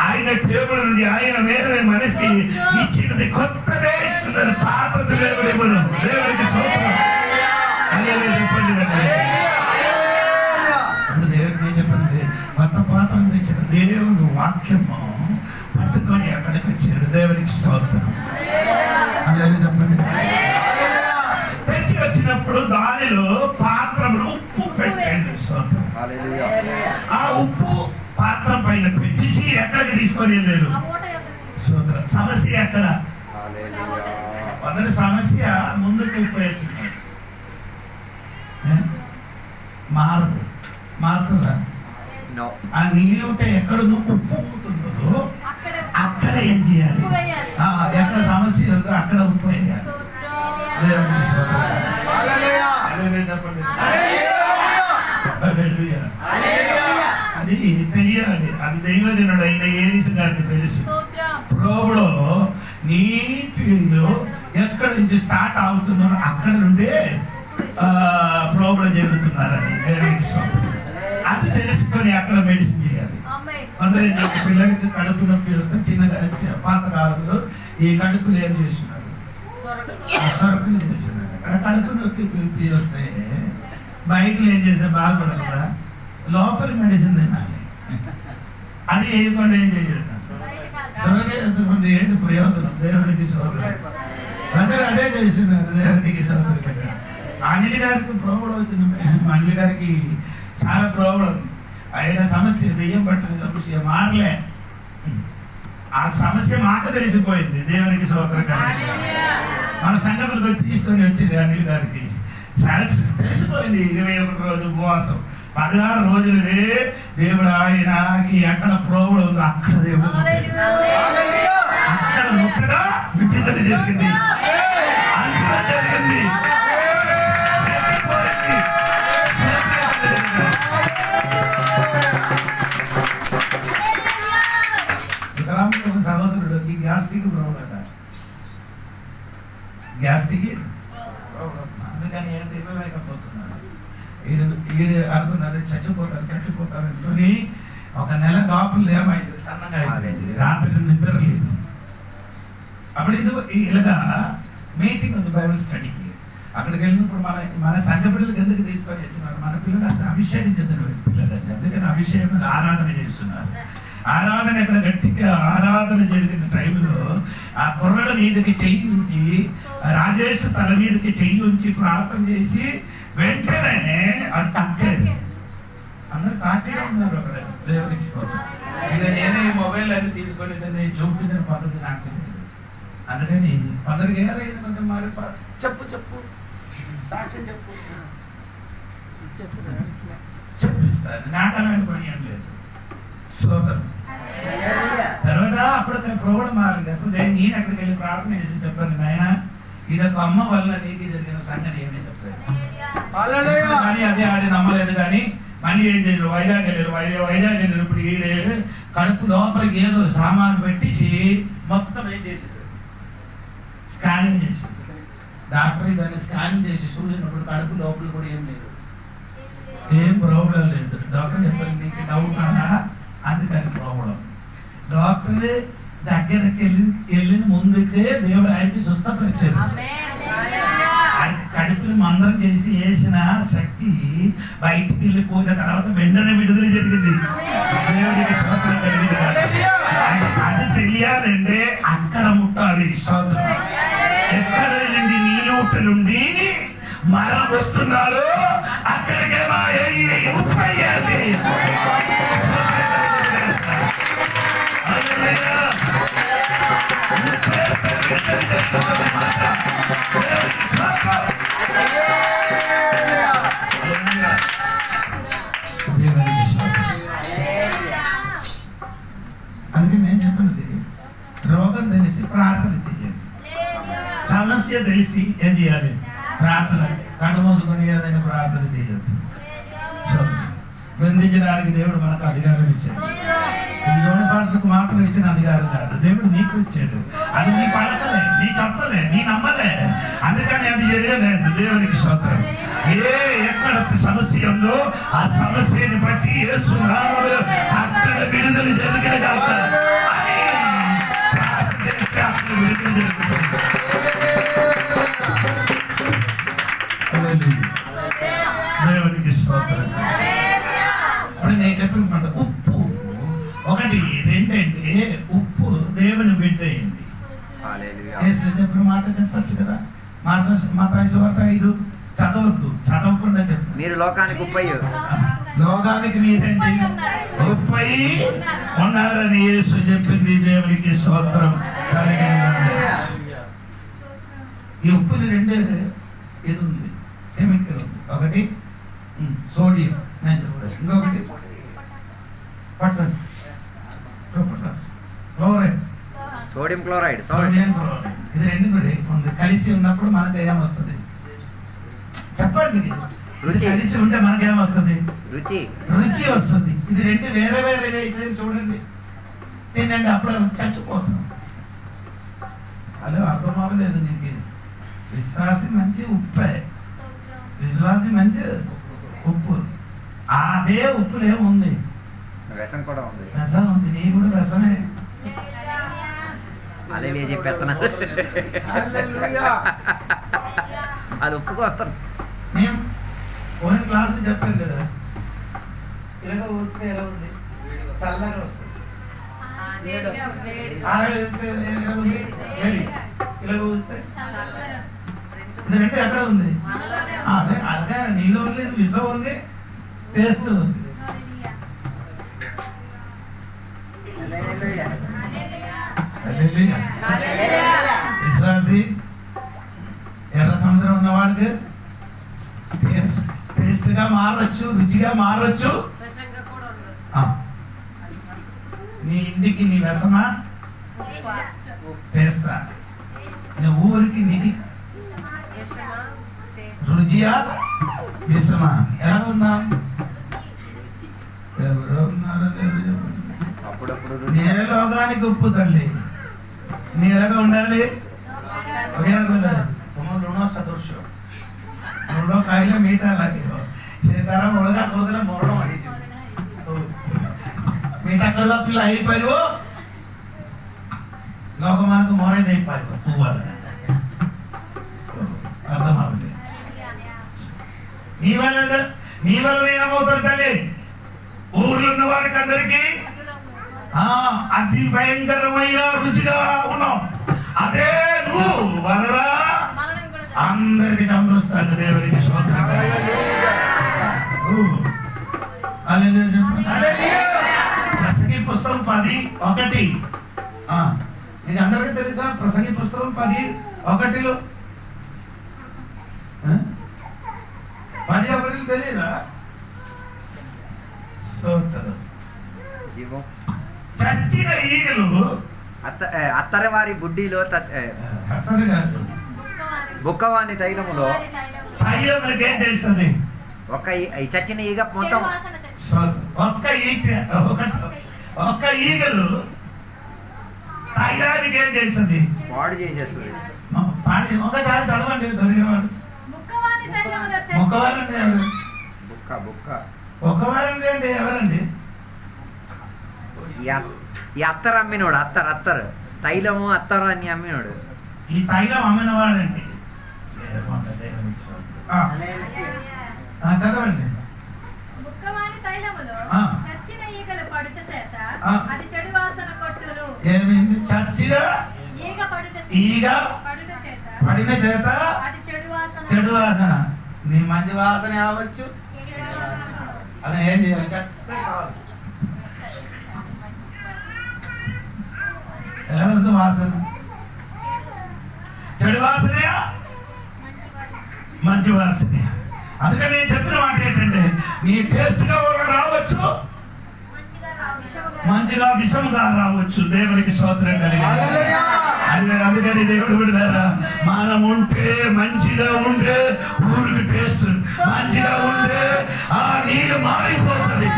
ఆయన టేబుల్ నుండి ఆయన వేరే మనిషికి ఇచ్చినది కొత్తదే ఇస్తున్నారు. చెప్పారు, పాత్రత దేవుడు ఇవ్వను. దేవుడికి స్తోత్రం. హల్లెలూయా చెప్పండి. ఇప్పుడు దేవుడికి ఏం చెప్పింది? కొత్త పాత్రను తెచ్చిన దేవుడు వాక్యము పట్టుకొని అక్కడికి వచ్చారు. దేవుడికి స్తోత్రం. హల్లెలూయా చెప్పండి. తెచ్చి వచ్చినప్పుడు దానిలో పాత్రలో ఉప్పు పెట్టండి. స్తోత్రం. ఆ ఉప్పు పాత్ర పైన పెట్టేసి ఎక్కడికి తీసుకొని వెళ్ళాడు? స్తోత్రం. సమస్య ఎక్కడ? మొదటి సమస్య ముందుకు ఉప్పు వేసింది, మారదు. మారుతుందా? ఆ నీళ్ళు ఉంటే ఎక్కడ ఉప్పు ఉంటుందో అక్కడ ఏం చేయాలి? ఎక్కడ సమస్య ఉందో అక్కడ ఉప్పు వేయాలి. చెప్పండి. అది తెలియాలి. అది దైవజనుడు అయిన ఏలీసు గారికి తెలుసు. ప్రోబులో నీటిలో ఎక్కడి నుంచి స్టార్ట్ అవుతున్నారో అక్కడ నుండే ప్రోబులో జరుగుతున్నారని దేవునికి స్తోత్రం. అది తెలుసుకొని అక్కడ మెడిసిన్ చేయాలి. కొందరు పిల్లలకి కడుపు నొప్పి వస్తే చిన్నగా పాతకాలంలో ఈ కడుపులు ఏం చేస్తున్నారు? సరుకులు చేస్తున్నారు. అక్కడ కడుపు నొప్పి వస్తే బయటలో ఏం చేస్తే బాగుపడదు కదా, లోపలి మెడిసిన్ తినాలి. అది వేయకుండా ఏం చేయడం? సొరగేసుకుంటే ఏంటి ప్రయోజనం? దేవుడికి స్తోత్రం. అందరూ అదే చేస్తున్నారు. దేవుడికి స్తోత్రం. అనిల్ గారికి ప్రోబ్లం అవుతుంది. అనిల్ గారికి చాలా ప్రాబ్లం. ఆయన సమస్య దెయ్యం పట్టిన సమస్య మారలే. ఆ సమస్య మాట తెలిసిపోయింది. దేవునికి స్తోత్రం. మన సంఘములకు తీసుకొని వచ్చింది అనిల్ గారికి. తెలిసిపోయింది. 21 రోజులు ఉపవాసం, 16 రోజులదే దేవుడు ఆయనకి ఎక్కడ ప్రోబ్లం ఉందో అక్కడ దేవుడు అక్కడ ముక్కగా విచిత్ర జరిగింది. అక్కడ జరిగింది. సహోదరుడికి గ్యాస్ట్రిక్ ప్రాబ్లం అట. Gastric problem. అందుకని ఏం తినలేకపోతున్నాడు. ఈడు అనుకున్నారు చచ్చిపోతారు అనుకుని ఒక నెల లోపల ఏమైంది? సన్నగా అయిపోయింది. రాత్రి నిద్ర లేదు. అప్పుడు ఇలాగా మీటింగ్ ఉంది బైబిల్ స్టడీకి. అక్కడికి వెళ్ళినప్పుడు మన సంఘ పిల్లలకి ఎందుకు తీసుకొని వచ్చినారు? మన పిల్లలు అంత అభిషేకం చెందిన పిల్లలండి. అందుకని అభిషేకం ఆరాధన చేస్తున్నారు. ఆరాధన ఇక్కడ గట్టిగా ఆరాధన జరిగిన టైంలో ఆ కుర్రల మీదకి చెయ్యి ఉంచి, రాజేష్ తల మీదకి చెయ్యి ఉంచి ప్రార్థన చేసి వెంటనే అది తగ్గలేదు. అందరు సాటిగా ఉన్నారు అక్కడ. దేవునికి స్తోత్రం. ఇక నేనే ఈ మొబైల్ అన్ని తీసుకొని నేను చూపించిన పద్ధతి నాకు లేదు. అందుకని కొందరికి ఏదైనా కొంచెం మరి చెప్పు సాక్ష్యం చెప్పిస్తాను. నాకు అలాంటి పని ఏం లేదు. స్తోత్రం. తర్వాత అప్పుడు ప్రోగ్రాం మారింది. అప్పుడు నేను అక్కడికి వెళ్ళి ప్రార్థన చేసి చెప్పాను, నాయన ఇదొక అమ్మ వల్ల నీకు జరిగిన సంగతి ఏమీ చెప్పలేదు. కానీ అదే ఆడి నమ్మలేదు. కానీ మళ్ళీ ఏం చేయలేదు, వైజాగ్ వెళ్ళారు. వైజాగ్ వెళ్ళినప్పుడు ఈడే కడుపు లోపలికి ఏదో సామాను పెట్టేసి మొత్తం ఏం చేసాడు? స్కానింగ్ చేసాడు. డాక్టర్ దాన్ని స్కానింగ్ చేసి చూసినప్పుడు కడుపు లోపల కూడా ఏం లేదు, ఏం ప్రాబ్లం లేదు. డాక్టర్ చెప్పారు నీకు డౌట్ అన్నా, అందుకని ప్రాబ్లం. డాక్టర్ దగ్గరికి వెళ్ళిన ముందుకే దేవుడు ఆయనకి స్వస్థపరిచాడు. కడుపులు మందరం చేసి వేసిన శక్తి బయటికి వెళ్ళిపోయిన తర్వాత వెంటనే విడుదల జరిగింది. దేవుడికి స్తోత్రం కలిగింది. అది తెలియాలంటే అక్కడ ముట్టాలి. స్తోత్రం. ఎక్కడ నుండి నీళ్ళూట నుండి మరం వస్తున్నారు అక్కడికేమో ఉప్పయ్యాలి. అందుకే నేను చెప్తున్నది, రోగం తెలిసి ప్రార్థన చేయండి. సమస్య తెలిసి ఏం చేయాలి? ప్రార్థన. కళ్ళు మూసుకొని ఏదైనా ప్రార్థన చేయొద్దు. బంధించడానికి దేవుడు మనకు అధికారం ఇచ్చాడు. యోన పాస్టర్కు మాత్రం ఇచ్చిన అధికారం కాదు, దేవుడు నీకు ఇచ్చాడు. అది నీ పలకలే, నీ చెప్పలే, నీ నమ్మలే. అందుకని అది జరగలేదు. దేవునికి స్తోత్రం. ఎక్కడ సమస్య ఉందో ఆ సమస్యని బట్టి యేసు నామములో అక్కడ విడుదల జరిగిన విడుదల జరుగుతుంది. ఏంటి? ఉప్పు దేవుని బిడ్డ ఏంటి? హల్లెలూయా. యేసు చెప్పిన మాట చెప్పచ్చు కదా. మత్తయి సువార్త 5 చదవద్దు, చదవకుండా చెప్పు. మీరు లోకానికి ఉప్పయ్యు. లోకానికి మీరేంటి? ఉప్పై ఉన్నారని యేసు చెప్పింది. దేవునికి స్తోత్రం కలిగిన ఈ ఉప్పుని రెండే ఇది ఉంది, కెమికల్ ఉంది. ఒకటి సోడియం, నేను చెప్తాను. ఇంకొకటి పట్టదు, chloride, sodium chloride. Sodium chloride. ఇది రెండు కూడా ఉంది. కలిసి ఉన్నప్పుడు మనకు ఏమొస్తుంది చెప్పండి? ఇది కలిసి ఉంటే మనకేమొస్తుంది? రుచి. రుచి వస్తుంది. ఇది రెండు వేరే వేరే చేసేది చూడండి, తినండి, అప్పుడు చచ్చిపోతాం. అదే అర్థం అవ్వలేదు నీకు. విశ్వాసి మంచి ఉప్పే, విశ్వాసి మంచి ఉప్పు. అదే ఉప్పులో ఉంది వ్యసం కూడా ఉంది. విషం ఉంది. నీ కూడా విషమే. హల్లెలూయా చెప్పేస్తున్నా. అది ఒప్పుకోస్తాను. నేను పోయిన క్లాసులు చెప్పాను కదా, ఇలాగ ఊరితే ఎలా ఉంది? చల్లగా వస్తుంది. ఇలాగ ఊరితే ఇది రెండు ఎక్కడ ఉంది? అదే అదే నీళ్ళు ఉంది, విషం ఉంది, టేస్ట్ ఉంది. విశ్వాసి ఎర్ర సముద్రం ఉన్నవాడికి టేస్ట్ గా మారొచ్చు, రుచిగా మారొచ్చు. నీ ఇంటికి నీ వ్యసమా టేస్టా? నీ ఊరికి నీది రుచియా విషమా? ఎలా ఉన్నాం? ఎవరో ఉన్నారని అప్పుడప్పుడు నీ లోకానికి ఉప్పు తల్లి. నీ ఎలాగా ఉండాలి? ಋಣೋ ಸದೃಶ ಋಣೋ ಕಾಯಿಲೆ ಮೀಟ ಆಗಿದ್ದು ಸೀತಾರ ಒಳಗ ಹಾಕೋದಿಲ್ಲ ಮೊರಣ ಮಾಡಿದ್ದೀವಿ. ಮೀಟ ಹಾಕೋಲ್ಲ ಪಿಲ್ಲ అయిపోయారు లోకమానికి మోరేది అయిపోయారు. పువ్వాలి అర్థమవుతుంది. నీ వల్ల ఏమవుతారు తల్లి? ఊర్లో ఉన్న వారికి అందరికీ అతి భయంకరమైన రుచిగా ఉన్నాం. అదే నువ్వు వరరా అందరికి సమృస్తాడు. దేవుడికి స్తోత్రం. ప్రసంగి పుస్తకం 10:1. నీకు అందరికీ తెలుసా? ప్రసంగి పుస్తకం 10:1 10:1 తెలియదా? స్తోత్రం. చచ్చిన ఈగలు అత్తర వారి బుడ్డిలో అత్తరు కాదు, బుక్కవాని తైలములో తైలములకి ఏం చేస్తుంది? ఈ చచ్చిన ఈగ మొత్తం ఒక్క ఈగలు తైలానికి ఏం చేస్తుంది? పాడు చేసేస్తుంది. ఒకసారి చదవండి దొరికినవాడు. ముఖవారండి ఎవరు? బుక్క బుక్క ఒకవారండి అంటే ఎవరండి? ఈ అత్తరు అమ్మినోడు. అత్తరు తైలము అత్తరు అని అమ్మినోడు. ఈ తైలం అమ్మిన వాడండి. చదవండి. ముక్కవాని తైలములో చచ్చిన ఈగలు పడుట చేత అది చెడు వాసన కొట్టును. ఏమైంది? చచ్చిన ఈగ పడుట చేత పడిన చేత అది చెడు వాసన. నీ మంచి వాసన అవ్వచ్చు. అదే ఏం చేయాలి? ఎలా ఉంది వాసన? చెడు వాసనయా మంచి వాసనయా? అందుకని నేను చెప్పిన మాట ఏంటంటే, నీ టేస్ట్ గా రావచ్చు, మంచిగా విషముగా రావచ్చు. దేవునికి స్తోత్రం కలిగింది. అందుకని దేవుడు విడతారా, మనం ఉంటే మంచిగా ఉంటే ఊరికి టేస్ట్, మంచిగా ఉంటే ఆ నీరు మారిపోతుంది,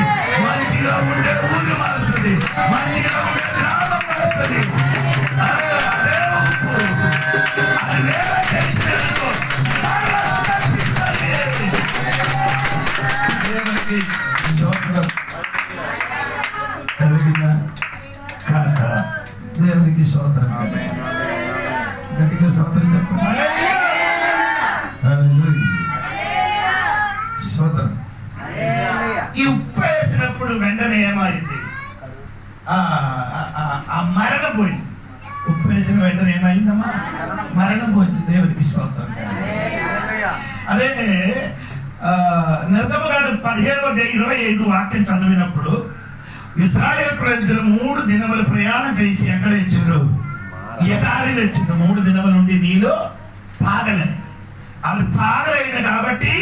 మంచిగా ఉంటే ఊరు మారుతుంది, మంచిగా ఉంటే గ్రామం మారుతుంది. దేవునికి స్తోత్రం కలిగిన కాక. దేవునికి స్తోత్రం. గట్టిగా స్తోత్రం చెప్పండి. స్తోత్రం. ఈ ఉప్పు వేసినప్పుడు వెంటనే ఏమైంది? మరణం పోయింది. ఉప్పు వేసిన వెంటనే ఏమైందమ్మా? మరణం పోయింది. దేవుడికి స్తోత్రం. అదే నిర్గమకాండ 17:25 వాక్యం చదివినప్పుడు ఇశ్రాయేలు ప్రజలు 3 దినములు ప్రయాణం చేసి ఎక్కడ ఇచ్చారు? ఎడారిలో ఇచ్చారు. 3 దినముల నుండి నీళ్ళు తాగలేదు. అవి తాగలేదు కాబట్టి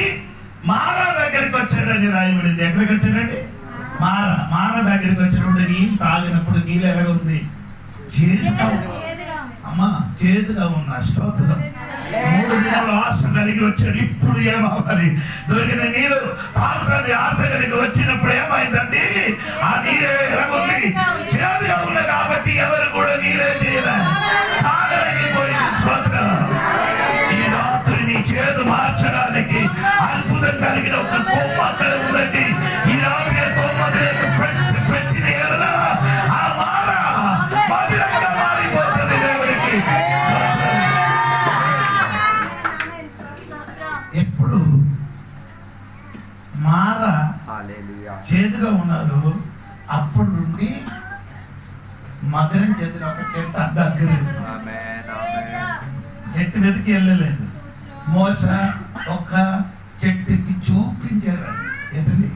మారా దగ్గరికి వచ్చారని రాయబడింది. ఎక్కడికి వచ్చారండి? మారా దగ్గరికి వచ్చినప్పుడు నీళ్ళు తాగినప్పుడు నీళ్ళు ఎలా ఉంది? చేదుగా అమ్మా, చేదుగా ఉన్న. స్తోత్రం. 3 దినాలు ఆశ కలిగి వచ్చాడు. ఇప్పుడు ఏమవ్వాలి? దొరికిన నీళ్ళు తాగుతాన్ని ఆశ కలిగి వచ్చినప్పుడు ఏమైందండి? ఆ నీరే ఎలా ఉంది? చేదుగా ఉంది కాబట్టి ఎవరు కూడా నీరే చేయలేదు, తాగలేకపోయింది. స్తోత్రం. ఈ రాత్రి నీ చేదు మార్చడానికి అద్భుతం కలిగిన ఒక కొమ్మ అక్కడ ఉన్నది. ఈ రాత్రి కొమ్మ పెట్టిన ఎలా ఆ మార మధురంగా మారిపోతుంది. దేవుడికి ఎప్పుడు మార చేదుగా ఉన్నారు అప్పుడు నుండి మధురం చేతులు ఒక చెట్టు దగ్గర చెట్టు వెతికి వెళ్ళలేదు. మోస ఒక చెట్టుకి చూపించారు. ఏంటండి?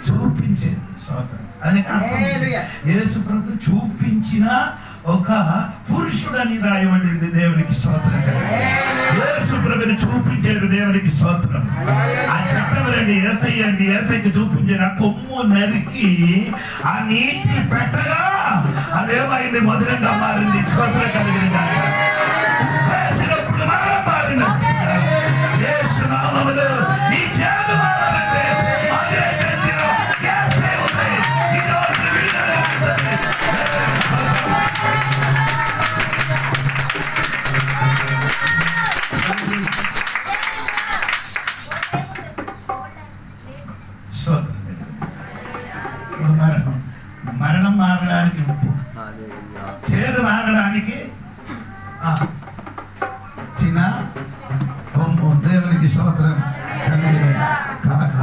చూపించారు. సోదరు అని యేసు ప్రభు చూపించిన ఒక పురుషుడని రాయబడింది. దేవునికి స్తోత్రం. యేసు ప్రభుని చూపించారు. దేవునికి స్తోత్రం. ఆ చెప్పడండి ఏసయ్య అండి. ఏసైకి చూపించారు. ఆ కొమ్ము నరికి ఆ నీటిని పెట్టగా అదేమైంది? మధురంగా మారింది. స్తోత్రం కలిగిన వేసినప్పుడు మరణం మారిన యేసు నామములో నీ చేదు మారాలంటే మరణం మారడానికి ఉప్పు, చేదు మారడానికి చిన్న కొమ్ము. దేవునికి స్తోత్రం. కాక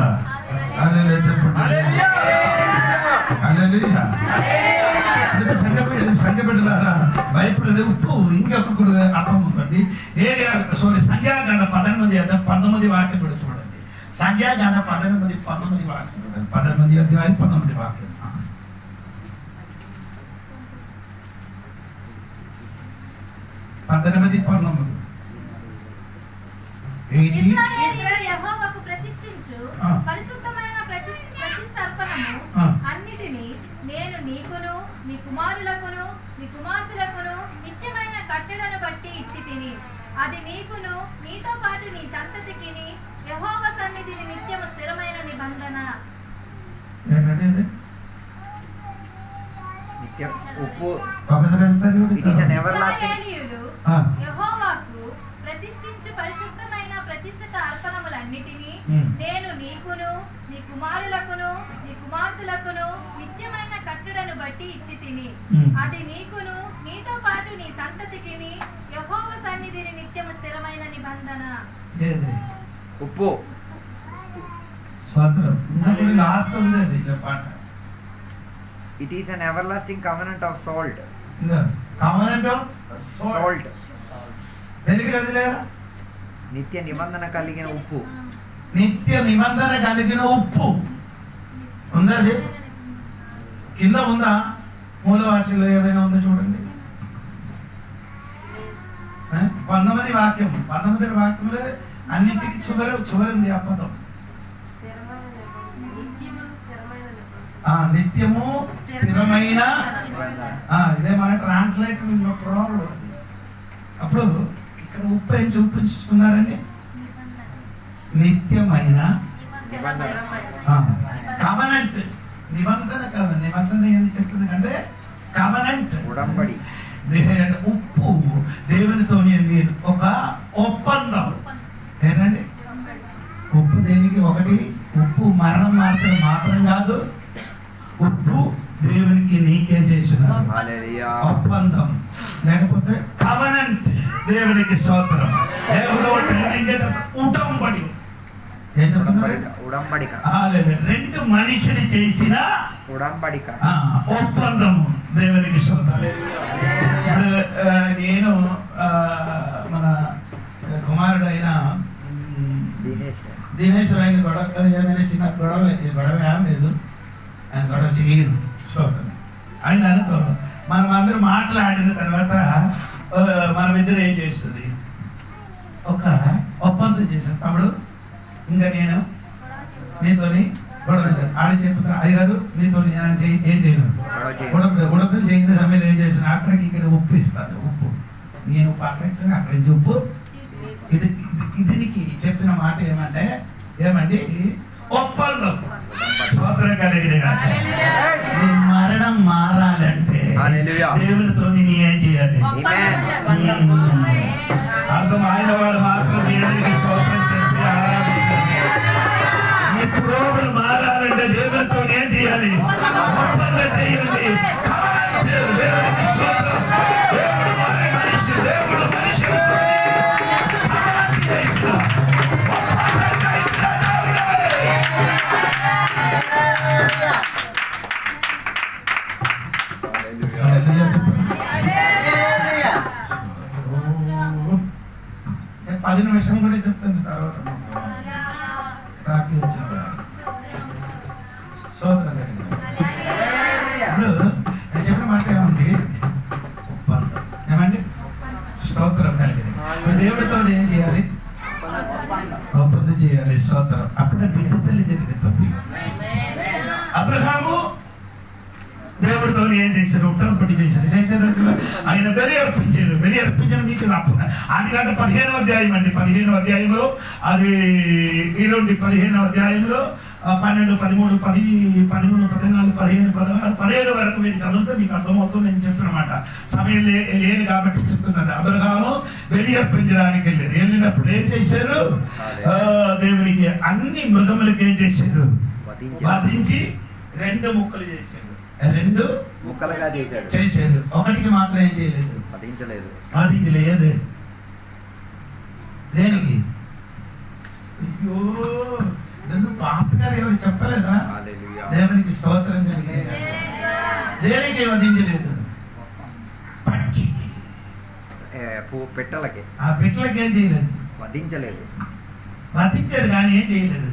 హల్లెలూయా చెప్పండి. హల్లెలూయా. సంఘబిడ్డలారా భయపడే ఉప్పు ఇంకొకడు అర్థం ఉందండి. సంఖ్యాకాండ 19 వాక్యం కూడా చూడండి. సంఖ్యాకాండ 19 వాక్యం చూడండి. 19 అధ్యాయం 19 వాక్యం. అన్నిటినీ నేను నీకును నీ కుమారులకును నీ కుమార్తెలకును నిత్యమైన కట్టడను బట్టి ఇచ్చి తిని, అది నీకును నీతో పాటు నీ సంతతికి యెహోవా సన్నిధిని నిత్యము స్థిరమైన నిబంధన. యెహోవాకు ప్రతిష్ఠించు పరిశుద్ధమైన ప్రతిష్ఠిత అర్పణములన్నిటినీ నేను నీకును నీ కుమారులకును నీ కుమార్తెలకును నిత్యమైన కట్టడను బట్టి ఇచ్చి తిని, అది నీకును నీతో పాటు నీ సంతతికి యెహోవా సన్నిధిని నిత్యము స్థిరమైన నిబంధన. ఉప్పు It is an everlasting covenant of salt. Covenant of Salt. తెలుగులో నిత్య నిబంధన కలిగిన ఉప్పు. నిత్య నిబంధన కలిగిన ఉప్పు ఉందా? అది కింద ఉందా? మూలవాసిలో ఏదైనా ఉందా చూడండి. 19 వాక్యంలో అన్నింటికి చివరింది ఆ పదం. నిత్యము స్థిరమైన. ఇదే మన ట్రాన్స్లేటర్ ప్రాబ్లం. అప్పుడు ఇక్కడ ఉప్పు ఏం చూపిస్తున్నారండి? నిత్యమైన కవనెంట్. నిబంధన కాదు. నిబంధన ఏం చెప్తుంది అంటే కవనెంట్, ఉడంబడి. ఉప్పు దేవునితో ఒక ఒప్పందం. ఏంటండి ఉప్పు? దేనికి? ఒకటి ఉప్పు మరణం మాత్రం కాదు, ఉప్పు దేవునికి నీకేం చేసిన ఒప్పందం, లేకపోతే కవనెంట్. దేవునికి స్తోత్రం. ఉడంబడి. ఏం చెప్తున్నారు? ఉడంబడిక. రెండు మనిషిని చేసిన ఉడంబడిక, ఒప్పందము. దేవునికి స్తోత్రం. ఇప్పుడు నేను మన కుమారుడు అయిన దినేష్ ఆయన గొడవ ఏదైనా చిన్న గొడవ ఏం లేదు, ఆయన గొడవ చేయను. స్తోత్రం. ఆయన అనుకో మనం అందరూ మాట్లాడిన తర్వాత మనం ఇద్దరు ఏం చేస్తుంది, ఒక ఒప్పందం చేసాం. తమ్ముడు ఇంకా నేను నీతోని గొడవ ఆడ చెప్తున్నా, అయ్యగారు నీతో ఏం చేయను, గొడవలు చేయని సమయంలో ఏం చేసిన అక్కడికి ఇక్కడ ఉప్పు ఇస్తాను. ఉప్పు నేను ఉప్పు అక్కడ ఇస్తాను, అక్కడ నుంచి ఉప్పు. ఇతనికి చెప్పిన మాట ఏమండి ఒప్పందం. స్తోత్రం కలిగిన నీ మరణం మారాలంటే దేవునితో నేను ఏం చేయాలి? అర్థమైన వాడు మాత్రం దేవునికి స్తోత్రం చెప్పి ఆరాధించాలి. నీ పురోగులు మారాలంటే దేవునితో ఏం చేయాలి? ఒప్పందం చేయండి. దేవునికి స్తోత్రం. దేవుడు మనిషి, దేవుడు మనిషి నేను 10 నిమిషాలు కూడా చెప్తాను తర్వాత ఇప్పుడు చెప్పిన మాట ఏమండి? ఒప్పందం. ఏమండి? స్తోత్రం కలిగింది. దేవుడితో ఏం చేయాలి? ఒప్పందం చేయాలి. స్తోత్రం. అప్పుడే విడుదల జరుగుతుంది. అబ్రహాము దేవుడితో ఏం చేశారు? ఉట్టంపటి చేశారు. ఆయన బలి అర్పించారు. బలి అర్పించిన మీకు అది కంటే 15వ అధ్యాయం అండి. 15వ అధ్యాయంలో అది ఈరోజు 15వ అధ్యాయంలో 12, 13, 10, 13, 14, 15, 16, 17 వరకు మీరు చదివితే మీకు అర్థమవుతుంది. నేను చెప్పినమాట సమయం లేదు కాబట్టి చెప్తున్నాను. అబ్రహాము బలి అర్పించడానికి వెళ్ళినప్పుడు ఏం చేశారు? దేవునికి అన్ని మృగములకి ఏం చేశారు? వధించి 2 ముక్కలు చేశారు. 2 ముక్కలుగా చేశారు. ఒకటికి మాత్రం ఏం చేయలేదు? వధించలేదు. దేనికి? అయ్యో ఎందుకు పాస్టర్ గారు ఎవరు చెప్పలేదా? దేవునికి స్తోత్రం కలిగి దేనికి వధించలేదు? పక్షికి, పెట్టలకి. ఆ పెట్టలకి ఏం చేయలేదు? వధించలేదు. వధించారు కానీ ఏం చేయలేదు?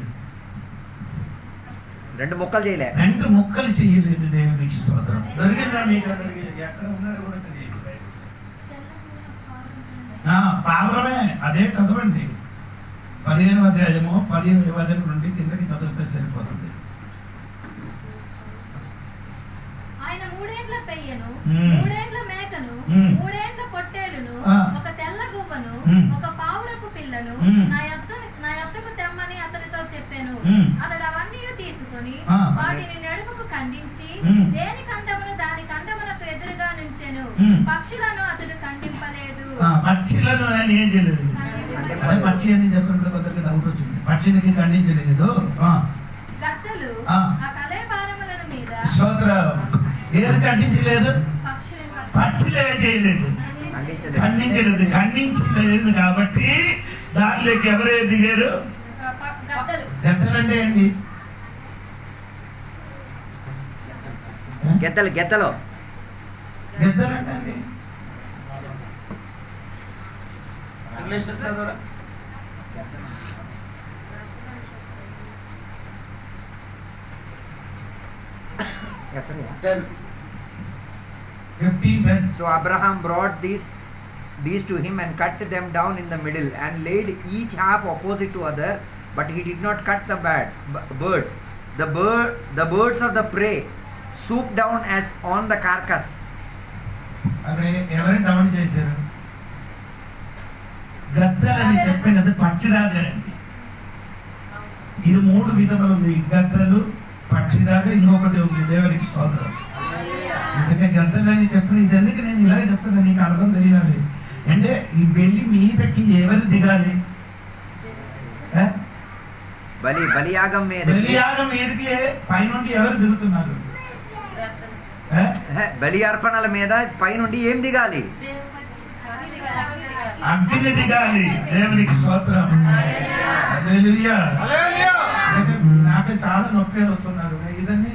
2 ముక్కలు చేయలేదు. 2 ముక్కలు చేయలేదు. దేవునికి స్తోత్రం. దొరికిందా మీకు? ఎక్కడ ఉన్నారు కూడా తెలియదు. పావురమే. అదే చదవండి. 15వ అధ్యాయము 10వ వచనం నుండి కిందకి చదివితే సరిపోతుంది. ఆయన 3 ఏండ్ల పెయ్యను, 3 ఏండ్ల మేకను, 3 ఏండ్ల పొట్టేలును, ఒక తెల్ల గువ్వను, ఒక పావురపు పిల్లను నా యొద్దకు తెమ్మని అతనితో చెప్పాను. అతడు అవన్నీ తీసుకొని వాటిని నడుముకు ఖండించి దేని ఖండమును దాని ఖండమునకు ఎదురుగా నుంచెను. పక్షులను అతడు ఖండింపలేదు. పక్షులను ఆయన ఏం చేయలేదు? అదే పక్షి అని చెప్పినప్పుడు కొందరికి డౌట్ వచ్చింది. పక్షినికి ఖండించలేదు. గద్దలు ఆ కళేపారముల మీద స్తోత్రం. ఏది ఖండించలేదు? పక్షులు ఏం చేయలేదు? ఖండించలేదు. ఖండించలేదు కాబట్టి దానిలోకి ఎవరే దిగారు? గద్దలు అంటే ఏంటి? గెద్దలు. గెద్దలు అంటే English చదవరా? So Abraham brought these to him and cut them down in the middle and laid each half opposite to other, but he did not cut the birds. The birds of the prey swooped down as on the carcass. అదే ఎవరు డౌన్ చేశారు? గద్దలని చెప్పినది పక్షిరాజా అండి. ఇది 3 విధములు ఉంది. గద్దలు, పక్షిరాజా, ఇంకొకటి ఉంది. దేవునికి స్తోత్రం. అందుకే గద్దలని చెప్పిన ఇది ఎందుకు నేను ఇలాగే చెప్తున్నా, నీకు అర్థం తెలియాలి. అంటే ఈ వెళ్ళి మీదకి ఎవరు దిగాలి? బలియాగం మీదకి పైనుండి ఎవరు దిగుతున్నారు? బలి అర్పణల మీద పైనుండి ఏం దిగాలి? అగ్ని దిగాలి. దేవునికి స్తోత్రం. హల్లెలూయా. నాకు చాలా నొప్పి వస్తున్నారు. ఇదన్నీ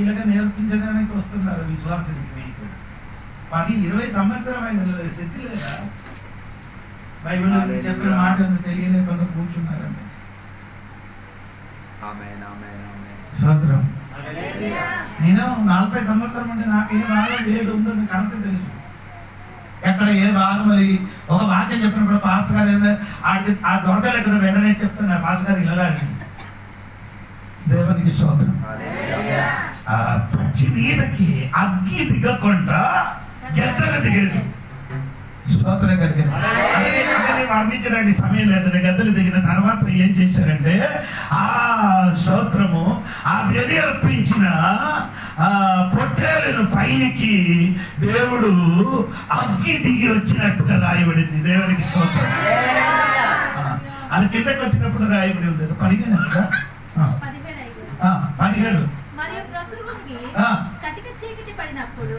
ఇలాగ నేర్పించడానికి వస్తున్నారు విశ్వాసానికి. మీకు 10-20 సంవత్సరం అయింది, శక్తి లేదా? బైబిల్ చెప్పిన మాట తెలియలేకుండా కూర్చున్నారండి. స్తోత్రం. నేను 40 సంవత్సరం ఉంటే నాకు ఏ భాగం ఏది ఉందో కరెక్ట్ తెలుసు. ఎక్కడ ఏ భాగం మరి ఒక వాక్యం చెప్పినప్పుడు పాస్టర్ గారు ఏంటంటే ఆడికి ఆ దొరకలే కదా వెంటనే చెప్తున్నారు పాస్టర్ గారు ఇలాగాని. దేవునికి స్తోత్రం. ఆ పచ్చి మీదకి అగ్గి దిగకుండా గద్దలు దిగారు. స్తోత్రం కలిగిన వర్ణించడానికి సమయం లేదు. గద్దలు దిగిన తర్వాత ఏం చేశారంటే ఆ స్తోత్రము ఆ బలి అర్పించిన ఆ పొట్టేలను పైకి దేవుడు అగ్గి దిగి వచ్చినట్టుగా రాయబడింది. దేవునికి స్తోత్రం. అది కిందకి వచ్చినప్పుడు రాయబడి ఉంది. 17 మరియు ప్రకృతికి కటిక చీకటి పడినప్పుడు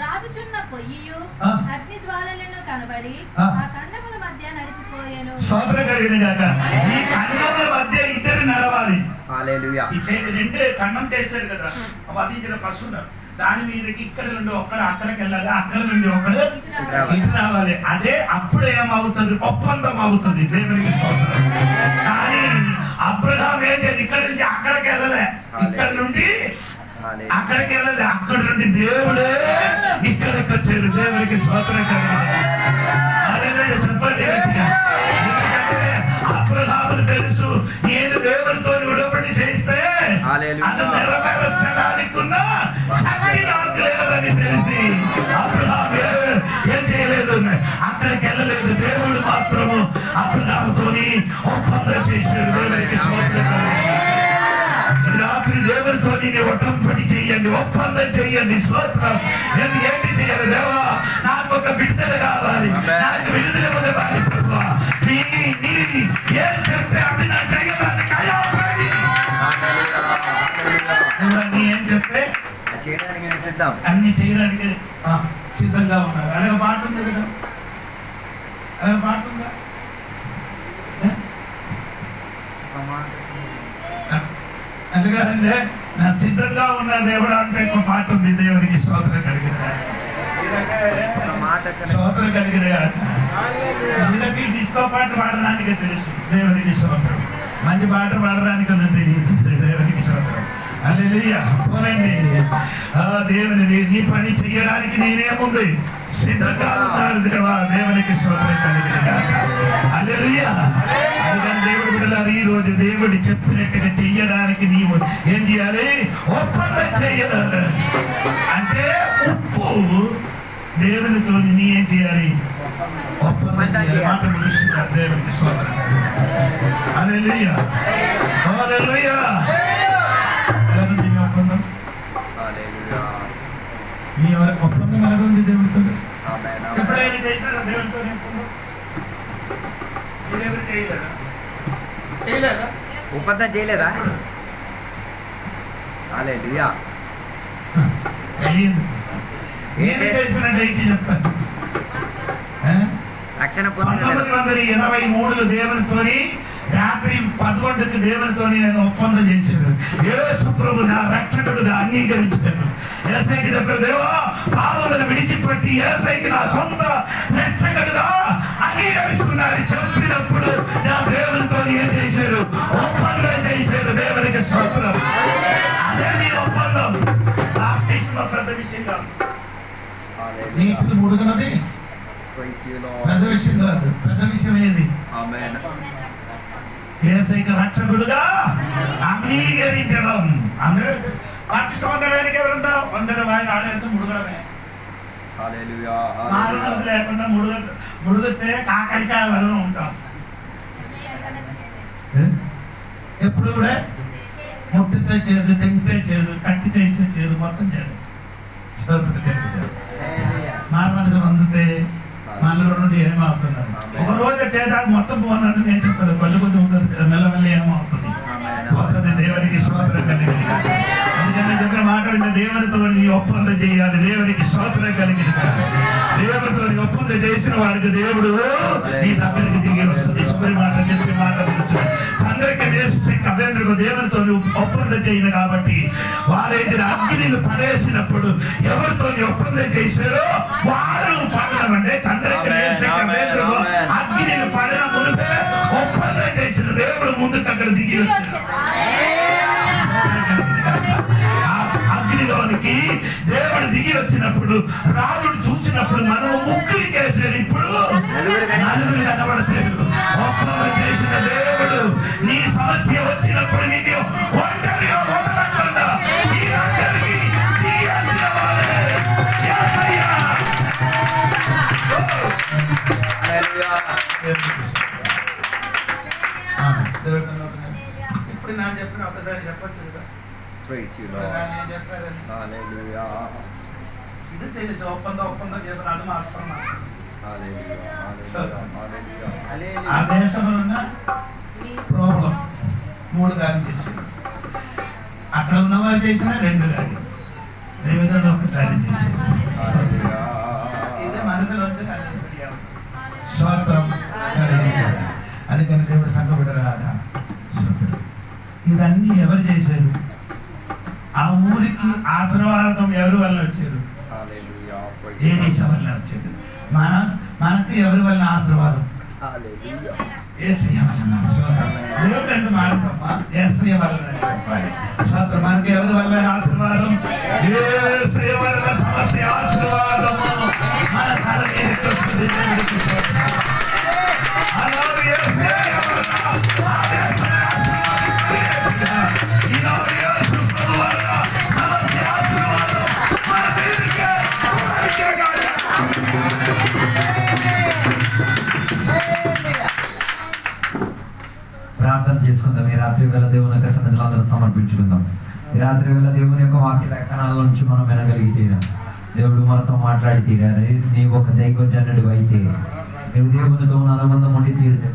రాజుచున్న పొయ్యియు అగ్ని జ్వాలలను కనబడి ఆ ఖండముల మధ్య నడిచిపోయాను. స్తోత్రం కలిగిన గాక. ఈ ఖండముల మధ్య ఇద్దరు నడవాలి. హల్లెలూయా. ఈ రెండే ఖండం చేశారు కదా వధించిన పశువులు. దాని మీదకి ఇక్కడ నుండి ఒక్కడు అక్కడికి వెళ్ళాలి, అక్కడ నుండి ఒకడు ఇటు రావాలి. అదే అప్పుడు ఏమవుతుంది? ఒప్పందం అవుతుంది. దేవునికి స్తోత్రం. కానీ అబ్రహాం ఏం చేయాలి? ఇక్కడ నుంచి అక్కడికి వెళ్ళలే, ఇక్కడ నుండి అక్కడికి వెళ్ళలే, అక్కడ నుండి దేవుడే ఇక్కడికి వచ్చారు. దేవునికి స్తోత్రం కలిగింది. చెప్పండి. ఎందుకంటే అబ్రహాముకు తెలుసు నేను దేవుడితో ఉడబడి చేస్తే అది నెరవేర్చడానికి ఉన్న శక్తి నాకు లేదని తెలిసి అబ్రహాం ఏం చేయలేదు, అక్కడికి వెళ్ళలేదు. దేవుడు మాత్రము అబ్రహాముతోని ఒప్పందం చేశారు. దేవునికి స్తోత్రం. రాత్రి దేవుడితో ఒట్టంపడి చెయ్యండి, ఒప్పందం చెయ్యండి. స్తోత్రం. నేను ఏంటి చేయాలి? దేవా నాకు ఒక విడుదల కావాలి, నాకు విడుదల ఉండవాలి. ప్రభువా ఏం చెప్తే అది నా చేయడానికి ఏం చెప్తే అన్ని చేయడానికి సిద్ధంగా ఉన్నారు. అలాగే పాట ఉంది కదా, అలాగే పాట ఉందా? అందుకంటే నా సిద్ధంగా ఉన్న దేవుడు అంటే ఒక పాట ఉంది. దేవునికి స్తోత్రం కలిగిన స్తోత్రం కలిగిన వీళ్ళకి డిస్కో పాట పాడడానికి తెలుసు. దేవునికి స్తోత్రం. మంచి పాట పాడడానికి తెలియదు. దేవునికి స్తోత్రం. హల్లెలూయా. పోనండి. దేవుని నీ పని చెయ్యడానికి నేనేముంది సిద్ధంగా ఉన్నారు దేవా. దేవునికి స్తోత్రం కలిగిన హల్లెలూయా. అందుకని దేవుడు బిడ్డలారా ఈ రోజు దేవుడు చెప్పినట్టుగా చెయ్యడానికి నీవు ఏం చేయాలి? ఒప్పందం చెయ్యాలి. అంటే ఉప్పు దేవునితో నీ ఏం చేయాలి? ఒప్పందం చేయాలి. మాట ముగిస్తున్నారు. దేవునికి స్తోత్రం. హల్లెలూయా. హల్లెలూయా. ఎలాగుంది మీ ఒప్పందం? మీ ఒప్పందం ఎలాగుంది దేవుడితో? ఎప్పుడైనా చేశారా దేవుడితో ఒప్పందం? మీరెవరు చేయలేదా? చేయలేదా? ఒప్పందం చేయలేదా? హల్లెలూయా. తెలియదు. నేను చేసినట్టు చెప్తాను. రక్షణ 1923 దేవునితోని రాత్రి 11కి దేవునితోని నేను ఒప్పందం చేశాను. యేసు ప్రభు నా రక్షకుడుగా అంగీకరించాను. యేసయ్యకి చెప్పారు, దేవా పాపములను విడిచిపెట్టి యేసయ్యకి నా సొంత రక్షకుడుగా అంగీకరిస్తున్నారు చెప్పినప్పుడు నా దేవునితో ఏం చేశారు? ఒప్పందం చేశారు. దేవునికి స్తోత్రం. అదే మీ ఒప్పందం. బాప్తిస్మం పెద్ద విషయం కాదు. నీటిని ముడుగునది పెద్ద విషయం కాదు. పెద్ద విషయం ఏది? యేసయ్యకి రక్షకుడుగా అంగీకరించడం. అందరూ బాప్తిస్మం పొందడానికి ఎవరంతా అందరూ ఆయన ఆడేంత ముడుగడమే. మారుమనసు లేకుండా ముడుగితే కాకరికాయ వలన ఉంటాం. ఎప్పుడు కూడా ముట్టితే చేదు, తింటే చేదు, కట్టి చేసే చేదు, మొత్తం చేదు. మారుమనసు పొందితే మనలో నుండి ఏమవుతున్నారు? ఒక రోజు చేదాక మొత్తం పోనట్టు నేను చెప్తాను. కొంచెం ఉంటుంది, మెల్లమెల్ల ఏమవుతుంది? దేవునికి స్తోత్రం కలిగింది. అందుకని చెప్పిన మాట విన్నది. దేవునితో నీ ఒప్పందం చేయాలి. దేవునికి స్తోత్రం కలిగిన దేవునితో నీ ఒప్పందం చేసిన వారికి దేవుడు నీ దగ్గరికి తిరిగి వస్తుంది. చివరి మాట చెప్పి మాట్లాడుతూ చంద్రకి మేషకి అవేంద్రకు దేవునితో ఒప్పందం చేయను కాబట్టి వారైతే అగ్నిని పడేసినప్పుడు ఎవరితో ఒప్పందం చేశారో వారు పడడం అంటే చంద్రకి మేషకి అవేంద్రకు అగ్నిని పడిన ముందే ఒప్పందం చేసిన దేవుడు ముందుకు అక్కడ దిగి వచ్చారు. అగ్నిలోనికి దేవుడు దిగి వచ్చినప్పుడు రాముడు చూసినప్పుడు మనం ముగ్గురు కేసారు. ఇప్పుడు నలుగురు కనబడతారు. ఒప్పందం చేసిన దేవుడు నీ సమస్య వచ్చినప్పుడు నీకు ఒంటరిగా వదలకుండా నీ దగ్గరికి దిగి వచ్చిన వాడే యేసయ్య. ఇప్పుడు నా చెప్పిన ఒకసారి చెప్పచ్చు కదా. ఇది తెలుసు ఒప్పందం చెప్పిన అది మాత్రం ఆ దేశంలో ఉన్న ప్రాబ్లం 3 కార్యం చేశారు. అక్కడ ఉన్న వాళ్ళు చేసిన 2 కార్యం, దేవేంద్రుడు 1 కార్యం చేశారు. ఇదే మనసులో స్వార్థం. అందుకని దేవుడు సంఘపడరాదా ఇదన్నీ ఎవరు చేశారు? ఆ ఊరికి ఆశీర్వాదం ఎవరి వల్ల వచ్చారు? ఏలీషా వల్ల వచ్చారు. మనకు ఎవరి వల్ల ఆశీర్వాదం? యేసయ్య వల్ల. దేవుడు అంటే మారుతామా? యేసయ్య వల్ల చెప్పాలి. స్వాతంత్రం మనకి ఎవరి వల్ల ఆశీర్వాదం? యేసయ్య వల్ల సమస్య ఆశీర్వాదము మన తల మీదకి వస్తుంది. దేవుడికి స్తోత్రం. ప్రార్థన చేసుకుందాం. ఈ రాత్రి వేళ దేవుని యొక్క సన్నిధిలో అందరం సమర్పించుకుందాం. ఈ రాత్రి వేళ దేవుని యొక్క వాక్య లేఖనాల నుంచి మనం వినగలిగితేరా, దేవుడు మనతో మాట్లాడి తీరా. నీవు ఒక దైవజనుడు అయితే నీవు దేవునితో ఉన్న అనుబంధం ఉండి తీరితే,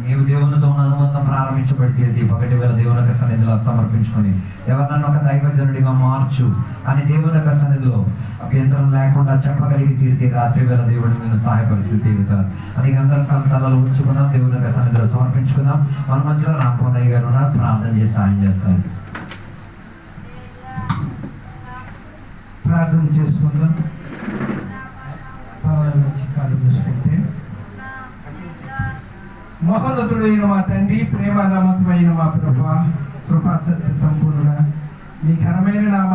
నీవు దేవునితో ఉన్న అనుబంధం ప్రారంభించబడి తీరితే పగటి వేళ దేవుని యొక్క సన్నిధిలో సమర్పించుకొని ఎవరినన్నా ఒక దైవజనుడిగా మార్చు అని దేవుని యొక్క సన్నిధిలో అభ్యంతరం లేకుండా చెప్పగలిగి తీరితే రాత్రి వేళ దేవుడు నిన్ను సహాయపరిచి తీరుతారు. అది అందరం తలలో ఉంచుకుందాం. దేవుని యొక్క సన్నిధిలో సమర్పించుకుందాం. మన మధ్యలో రామపోదయ్య గారు ఉన్నారు, ప్రార్థన చేసి సాయం చేస్తారు. ప్రార్థన చేసుకుందాం. కాలు చూసుకుంటే మహోన్నతుడైన మా తండ్రి, ప్రేమ నమ్మకమైన మా ప్రభా, కృపా సత్య సంపూర్ణ నీ ఘనమైన నామ